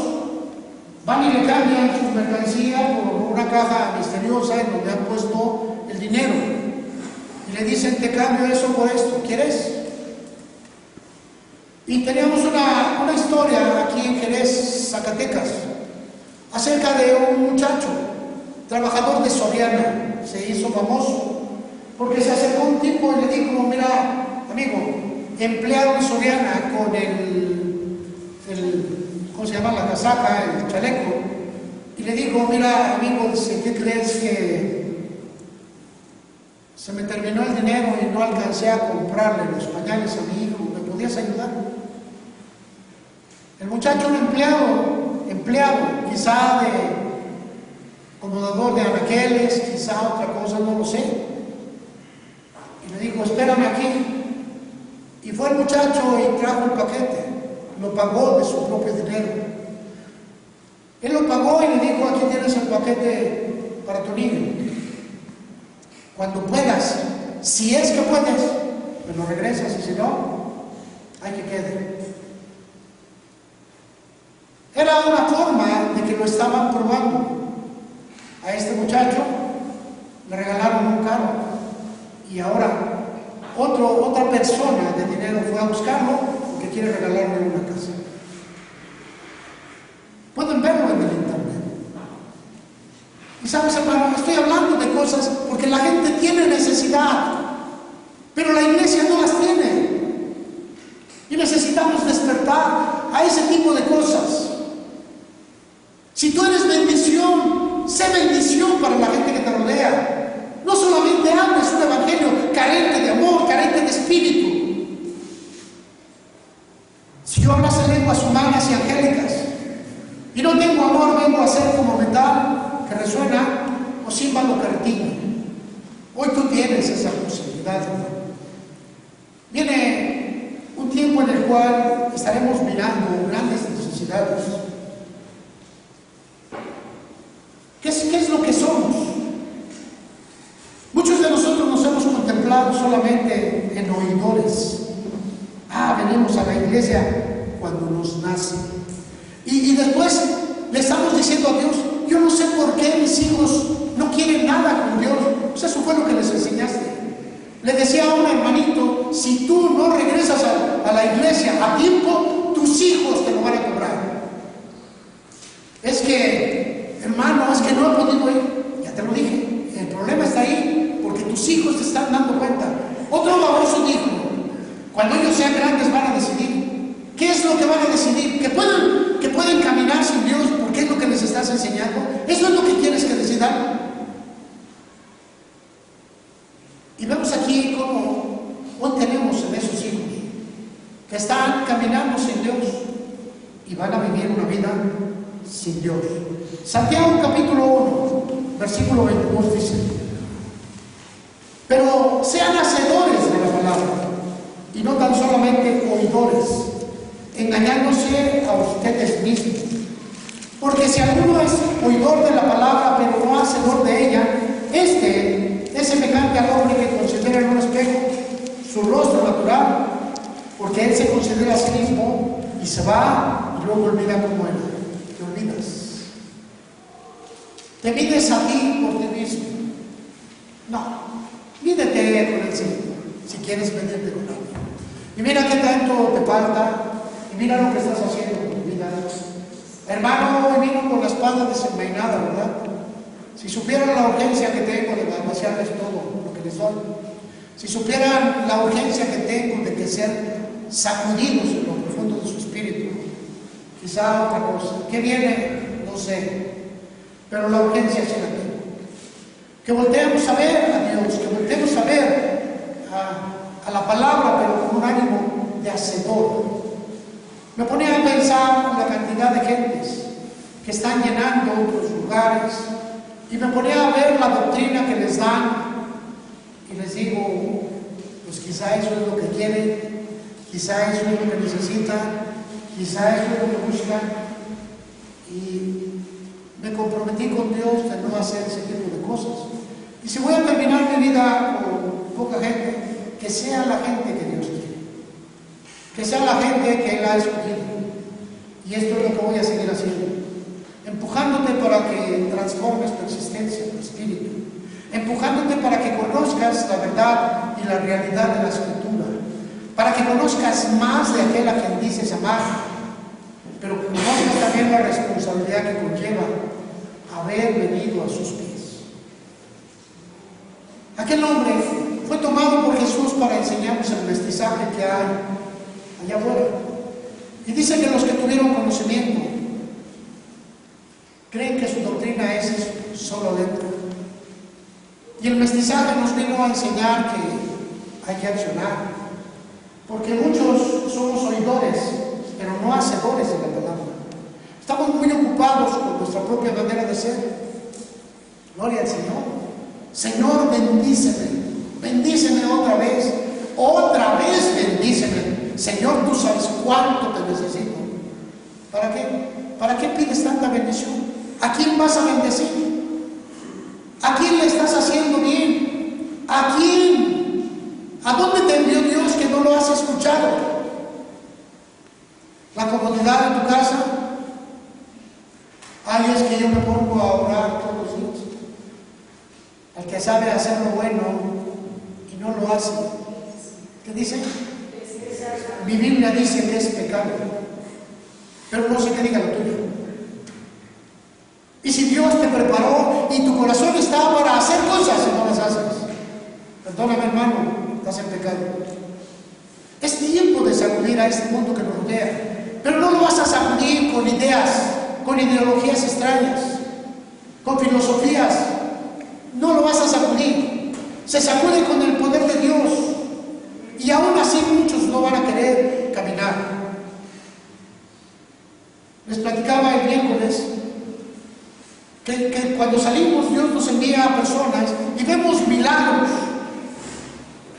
van y le cambian su mercancía por una caja misteriosa en donde han puesto el dinero. Y le dicen, te cambio eso por esto, ¿quieres? Y teníamos una historia aquí en Jerez, Zacatecas, acerca de un muchacho, trabajador de Soriana, se hizo famoso, porque se acercó un tipo y le dijo: mira, amigo, empleado de Soriana con ¿cómo se llama? La casaca, el chaleco, y le dijo: mira, amigo, ¿qué crees? Que se me terminó el dinero y no alcancé a comprarle los pañales a mi hijo, ¿me podías ayudar? El muchacho, un empleado, quizá de acomodador de anaqueles, quizá otra cosa, no lo sé. Y le dijo: espérame aquí. Y fue el muchacho y trajo el paquete, lo pagó de su propio dinero. Él lo pagó y le dijo: aquí tienes el paquete para tu niño. Cuando puedas, si es que puedes, me lo regresas, y si no, hay que quede. Era una forma de que lo estaban probando. A este muchacho le regalaron un carro, y ahora otra persona de dinero fue a buscarlo porque quiere regalarle una casa. Pueden verlo en el internet. Y sabes, hermano, estoy hablando de cosas porque la gente tiene necesidad, pero la iglesia no las tiene. Y necesitamos despertar a ese tipo de cosas. Si tú eres bendición, sé bendición para la gente que te rodea. No solamente hables un evangelio carente de amor, carente de espíritu. Si yo hablas en lenguas humanas y angélicas y no tengo amor, vengo a ser como metal que resuena o címbalo que retina. Hoy tú tienes esa posibilidad. Viene un tiempo en el cual estaremos mirando grandes necesidades. ¿Qué es lo que somos? Muchos de nosotros nos hemos contemplado solamente en oidores. Venimos a la iglesia cuando nos nace. Y después le estamos diciendo a Dios: yo no sé por qué mis hijos no quieren nada con Dios. Pues eso fue lo que les enseñaste. Le decía a un hermanito: si tú no regresas a la iglesia a tiempo, tus hijos te lo van a cobrar. Es que, hermano, es que no he podido ir. Ya te lo dije, el problema está ahí, porque tus hijos te están dando cuenta. Otro baboso dijo: cuando ellos sean grandes van a decidir. ¿Qué es lo que van a decidir? Que pueden caminar sin Dios, porque es lo que les estás enseñando. ¿Eso es lo que quieres que decidan? Y vemos aquí cómo hoy tenemos en esos hijos que están caminando sin Dios y van a vivir una vida sin Dios. Santiago capítulo 1, versículo 22 dice: pero sean hacedores de la palabra y no tan solamente oidores, engañándose a ustedes mismos. Porque si alguno es oidor de la palabra pero no hacedor de ella, este es semejante al hombre que considera en un espejo su rostro natural, porque él se considera a sí mismo y se va y luego olvida cómo era. Te olvidas. Te mides a ti por ti mismo. No, mídete con el Señor si quieres medirte con Él. Y mira qué tanto te falta, y mira lo que estás haciendo con tu vida. Hermano, hoy vino con la espada desenvainada, ¿verdad? Si supieran la urgencia que tengo de vaciarles todo lo que les doy, si supieran la urgencia que tengo de que ser sacudidos en lo profundo de su espíritu, quizá otra cosa. ¿Qué viene? No sé. Pero la urgencia sí la tengo. Que volteemos a ver a Dios, que volteemos a ver a la palabra, pero con un ánimo de hacedor. Me ponía a pensar en la cantidad de gentes que están llenando los lugares, y me ponía a ver la doctrina que les dan, y les digo: pues quizá eso es lo que quieren, quizá eso es lo que necesitan, quizá eso es lo que buscan. Y me comprometí con Dios de no hacer ese tipo de cosas. Y si voy a terminar mi vida con poca gente, que sea la gente que Dios quiere, que sea la gente que Él ha escogido. Y esto es lo que voy a seguir haciendo, empujándote para que transformes tu existencia, tu espíritu, empujándote para que conozcas la verdad y la realidad de la Escritura, para que conozcas más de aquel a quien dices amar, pero que conozcas también la responsabilidad que conlleva haber venido a sus pies. Aquel hombre fue tomado por Jesús para enseñarnos el mestizaje que hay allá afuera. Y dice que los que tuvieron conocimiento creen que su doctrina es solo dentro. Y el mestizaje nos vino a enseñar que hay que accionar. Porque muchos somos oidores, pero no hacedores de la palabra. Estamos muy ocupados con nuestra propia manera de ser. Gloria al Señor. Señor, bendíceme. Bendíceme otra vez. Otra vez bendíceme. Señor, tú sabes cuánto te necesito. ¿Para qué? ¿Para qué pides tanta bendición? ¿A quién vas a bendecir? ¿A quién le estás haciendo bien? ¿A quién? ¿A dónde te envió Dios que no lo has escuchado? ¿La comodidad de tu casa? Ay, es que yo me pongo a orar todos los días. El que sabe hacer lo bueno y no lo hace, ¿qué dice? Mi Biblia dice que es pecado, pero no sé qué diga lo tuyo. Y si Dios te preparó y tu corazón está para hacer cosas y no las haces, perdóname, hermano, estás en pecado. Es tiempo de sacudir a este mundo que nos rodea, pero no lo vas a sacudir con ideas, con ideologías extrañas, con filosofías. No lo vas a sacudir. Se sacude con el poder de Dios. Y aún así muchos no van a querer caminar. Les platicaba el miércoles que cuando salimos Dios nos envía a personas y vemos milagros.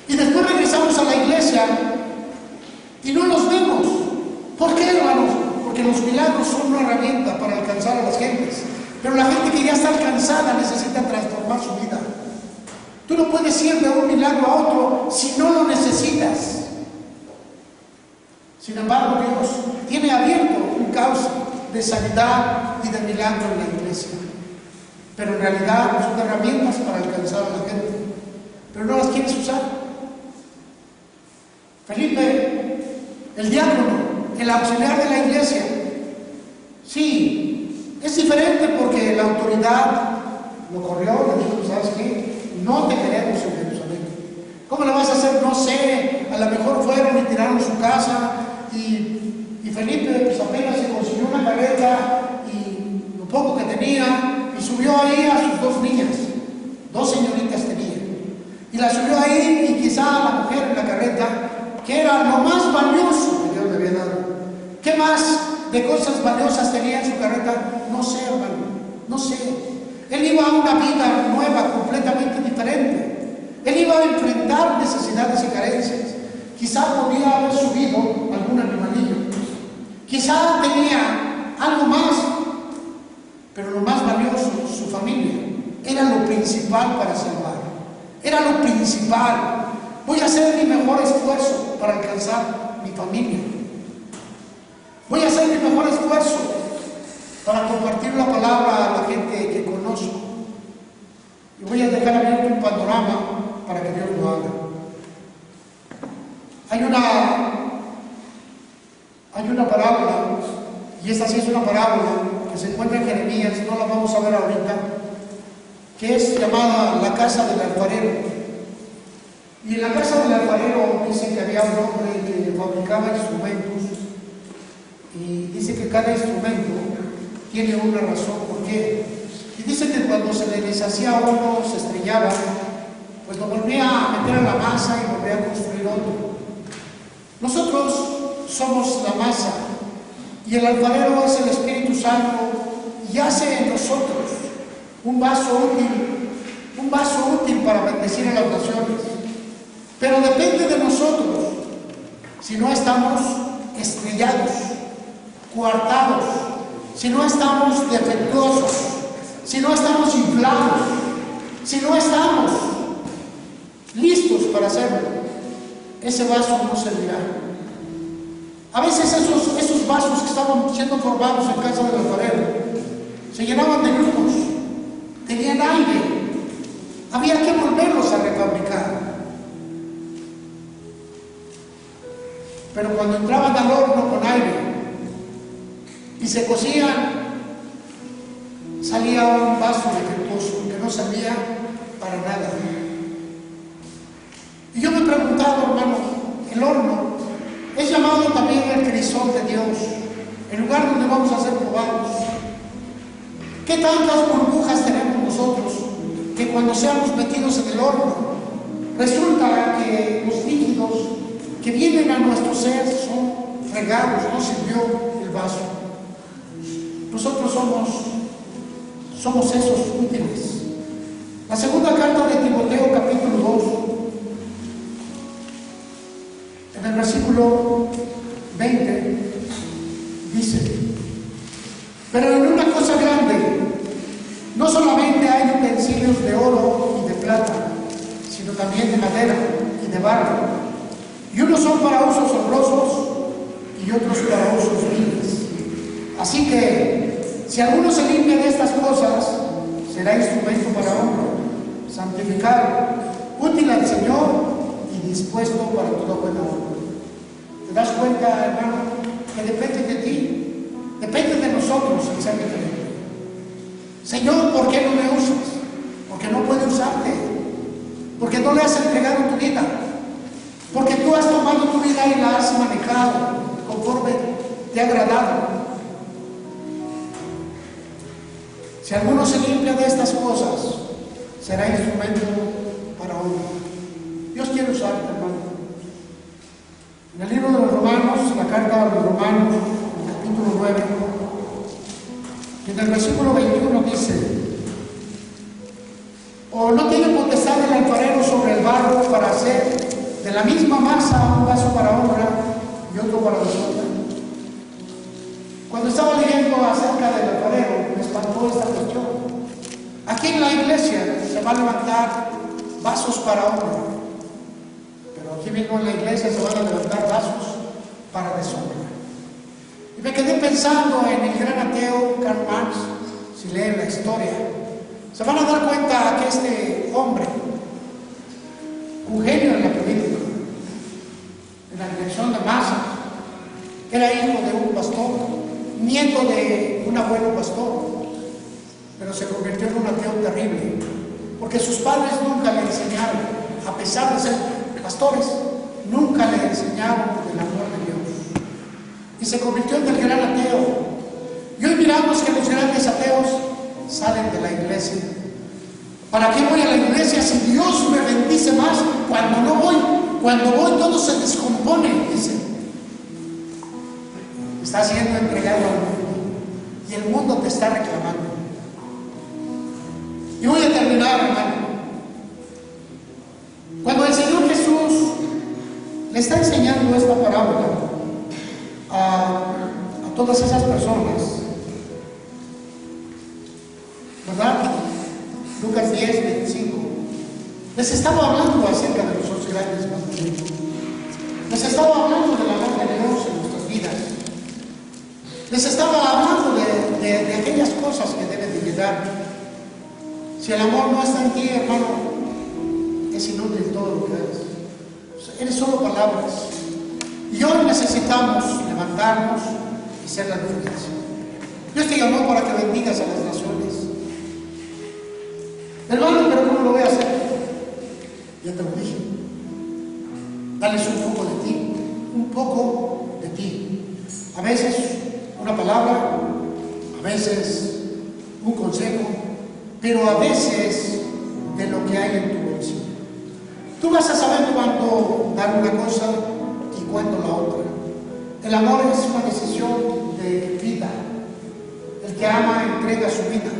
Y después regresamos a la iglesia y no los vemos. ¿Por qué, hermanos? Porque los milagros son una herramienta para alcanzar a las gentes. Pero la gente que ya está alcanzada necesita transformar su vida. Tú no puedes ir de un milagro a otro si no lo necesitas. Sin embargo, Dios tiene abierto un cauce de sanidad y de milagro en la iglesia. Pero en realidad son herramientas para alcanzar a la gente. Pero no las quieres usar. Felipe, el diácono, el auxiliar de la iglesia, sí, es diferente porque la autoridad lo corrió, le dijo, ¿sabes qué? No te queremos en Jerusalén. ¿Cómo le vas a hacer? No sé, a lo mejor fueron y tiraron su casa y Felipe pues apenas se consiguió una carreta y lo poco que tenía y subió ahí a sus dos niñas, dos señoritas tenía, y la subió ahí y quizá la mujer en la carreta, que era lo más valioso que Dios le había dado. ¿Qué más de cosas valiosas tenía en su carreta? No sé, hermano, no sé. Él iba a una vida nueva, completamente diferente. Él iba a enfrentar necesidades y carencias. Quizá podía haber subido algún animalillo. Quizá tenía algo más, pero lo más valioso, su familia, era lo principal para salvar. Era lo principal. Voy a hacer mi mejor esfuerzo para alcanzar mi familia. Voy a hacer mi mejor esfuerzo para compartir la palabra a la gente que conozco. Y voy a dejar abierto un panorama para que Dios lo haga. Hay una parábola, y esta sí es una parábola que se encuentra en Jeremías, no la vamos a ver ahorita, que es llamada la casa del alfarero. Y en la casa del alfarero dice que había un hombre que fabricaba instrumentos, y dice que cada instrumento tiene una razón por qué. Y dice que cuando se le deshacía uno, se estrellaba, pues lo volvía a meter a la masa y volvía a construir otro. Nosotros somos la masa y el alfarero es el Espíritu Santo y hace en nosotros un vaso útil para bendecir a las naciones. Pero depende de nosotros si no estamos estrellados, coartados, si no estamos defectuosos, si no estamos inflados, si no estamos listos para hacerlo, ese vaso no servirá. A veces esos vasos que estaban siendo formados en casa del alfarero se llenaban de grumos, tenían aire, había que volverlos a refabricar. pero cuando entraban al horno con aire y se cocían, salía un vaso defectuoso que no servía para nada. Y yo me he preguntado, hermano, el horno es llamado también el crisol de Dios, el lugar donde vamos a ser probados. ¿Qué tantas burbujas tenemos nosotros que cuando seamos metidos en el horno, resulta que los líquidos que vienen a nuestro ser son fregados, no sirvió el vaso? Nosotros somos esos útiles. La segunda carta de Timoteo, capítulo 2, en el versículo 20, dice: pero en una cosa grande, no solamente hay utensilios de oro y de plata, sino también de madera y de barro, y unos son para usos honrosos y otros para usos viles. Así que, si alguno se limpia de estas cosas, será instrumento para honra, santificado, útil al Señor y dispuesto para toda buena obra. ¿Te das cuenta, hermano, que depende de ti? Depende de nosotros el ser diferente. Señor, ¿por qué no me usas? Porque no puede usarte. Porque no le has entregado tu vida. Porque tú has tomado tu vida y la has manejado conforme te ha agradado. Si alguno se limpia de estas cosas, será instrumento para honra. Dios quiere usarte, hermano. En el libro de los Romanos, la carta a los Romanos, capítulo 9, en el versículo 21 dice: ¿o no tiene potestad el alfarero sobre el barro para hacer de la misma masa un vaso para honra y otro para deshonra? Cuando estaba leyendo acerca del alfarero, me espantó esta cuestión. Aquí en la iglesia se va a levantar vasos para honra, pero aquí mismo en la iglesia se van a levantar vasos para deshonra. Y me quedé pensando en el gran ateo Karl Marx. Si leen la historia, se van a dar cuenta que este hombre, un genio en la política, en la dirección de masas, era hijo de un pastor, nieto de un abuelo pastor, pero se convirtió en un ateo terrible, porque sus padres nunca le enseñaron, a pesar de ser pastores, nunca le enseñaron el amor de Dios. Y se convirtió en el gran ateo. Y hoy miramos que los grandes ateos salen de la iglesia. ¿Para qué voy a la iglesia si Dios me bendice más? Cuando voy todo se descompone, dice. Está siendo entregado al mundo y el mundo te está reclamando. Y voy a terminar, hermano. Cuando el Señor Jesús le está enseñando esta parábola a todas esas personas, ¿verdad? Lucas 10, 25. Les estaba hablando acerca de los dos grandes mandamientos. Les estaba hablando del amor de Dios en nuestras vidas. Les estaba hablando de aquellas cosas que deben de llegar. Si el amor no está en ti, hermano, es inútil todo lo que eres. Eres solo palabras. Y hoy necesitamos levantarnos y ser la diferencia. Dios te llamó para que bendigas a las naciones. Hermano, pero ¿cómo lo voy a hacer? Ya te lo dije. Dales un poco de ti, un poco de ti. A veces una palabra, a veces un consejo, pero a veces de lo que hay en tu bolsillo. Tú vas a saber cuándo dar una cosa y cuándo la otra. El amor es una decisión de vida. El que ama entrega su vida.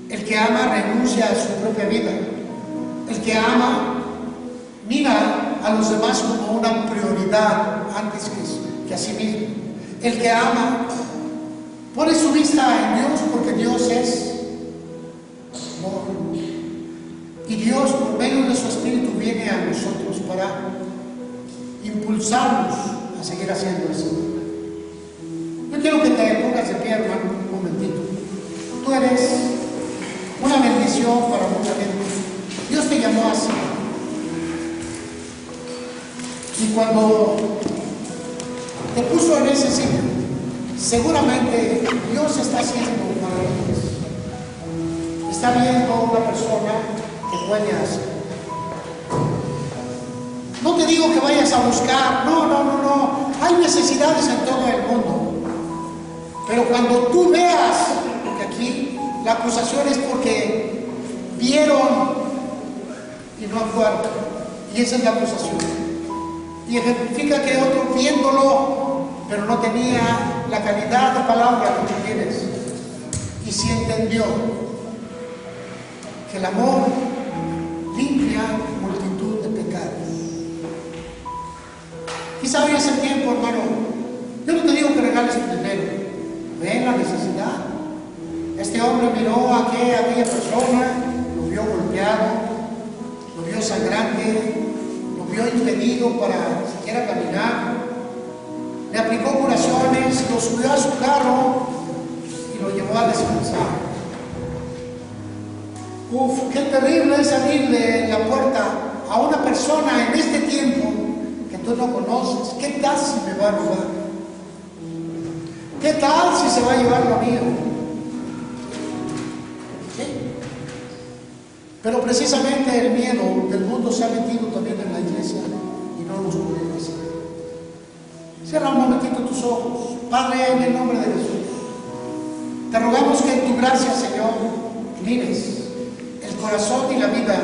El que ama renuncia a su propia vida. El que ama mira a los demás como una prioridad antes que a sí mismo. El que ama pone su vista en Dios, porque Dios es amor. Y Dios, por medio de su Espíritu, viene a nosotros para impulsarnos a seguir haciendo eso. Yo quiero que te pongas de pie, hermano, un momentito. Tú eres una bendición para mucha gente. Dios te llamó así. Y cuando te puso en ese sitio. Seguramente Dios está haciendo maravillas. Está viendo una persona que puede hacer. No te digo que vayas a buscar, no. Hay necesidades en todo el mundo. Pero cuando tú veas, porque aquí la acusación es porque vieron y no actuaron. Y esa es la acusación. Y ejemplifica que otro viéndolo, pero no tenía la calidad de palabra que tú tienes. Y sí entendió que el amor limpia multitud de pecados. Quizá hoy es el tiempo, hermano. Yo no te digo que regales tu dinero. Ve la necesidad. Este hombre miró a aquella persona, lo vio golpeado, lo vio sangrante, lo vio impedido para siquiera caminar. Le aplicó curaciones, lo subió a su carro y lo llevó a descansar. Uf, qué terrible es abrirle la puerta a una persona en este tiempo que tú no conoces. ¿Qué tal si me va a robar? ¿Qué tal si se va a llevar lo mío? ¿Sí? Pero precisamente el miedo del mundo se ha metido también en la iglesia y no nos podemos hacer. Cierra un momentito tus ojos. Padre, en el nombre de Jesús, te rogamos que en tu gracia, Señor, mires el corazón y la vida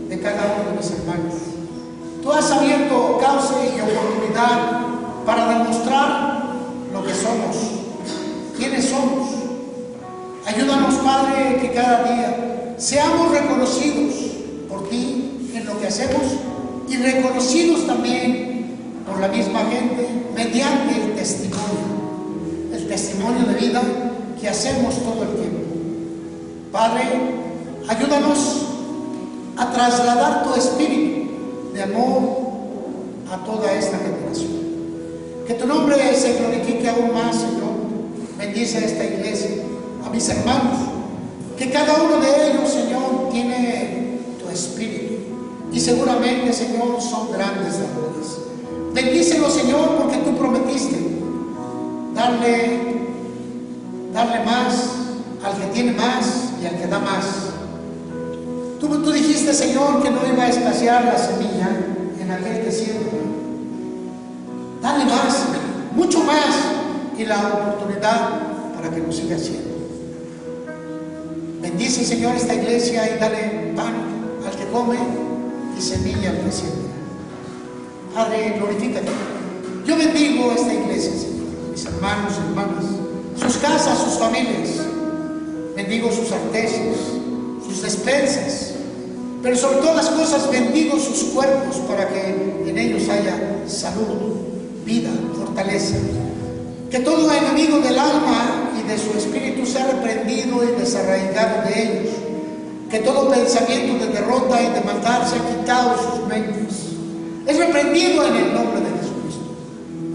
de cada uno de mis hermanos. Tú has abierto cauce y oportunidad para demostrar lo que somos, quiénes somos. Ayúdanos, Padre, que cada día seamos reconocidos por ti en lo que hacemos y reconocidos también por la misma gente mediante el testimonio de vida que hacemos todo el tiempo. Padre, ayúdanos a trasladar tu espíritu de amor a toda esta generación. Que tu nombre se glorifique aún más, Señor. Bendice a esta iglesia, a mis hermanos, que cada uno de ellos, Señor, tiene tu espíritu. Y seguramente, Señor, son grandes dadores. Bendícelo, Señor, porque tú prometiste darle más al que tiene más y al que da más. Tú dijiste, Señor, que no iba a escasear la semilla en aquel que siembra. Dale más, mucho más, y la oportunidad para que lo siga haciendo. Bendice, Señor, esta iglesia y dale pan al que come y semilla al que siembra. Padre, glorifícate. Yo bendigo esta iglesia, Señor, mis hermanos y hermanas, sus casas, sus familias. Bendigo sus artesias, sus despensas, pero sobre todas las cosas bendigo sus cuerpos para que en ellos haya salud, vida, fortaleza. Que todo enemigo del alma y de su espíritu sea reprendido y desarraigado de ellos. Que todo pensamiento de derrota y de maldad sea quitado de sus mentes. Es reprendido en el nombre de Jesucristo.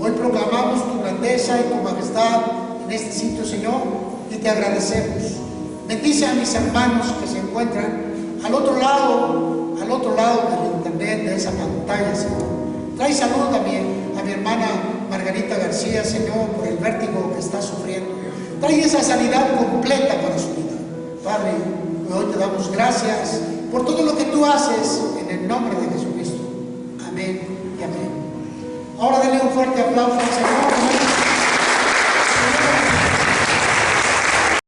Hoy proclamamos tu grandeza y tu majestad en este sitio, Señor, y te agradecemos. Bendice a mis hermanos que se encuentran al otro lado del internet, de esa pantalla, Señor. Trae salud también a mi hermana Margarita García, Señor, por el vértigo que está sufriendo. Trae esa sanidad completa para su vida. Padre, hoy te damos gracias por todo lo que tú haces en el nombre de Jesucristo. Amén y amén. Ahora denle un fuerte aplauso al Señor.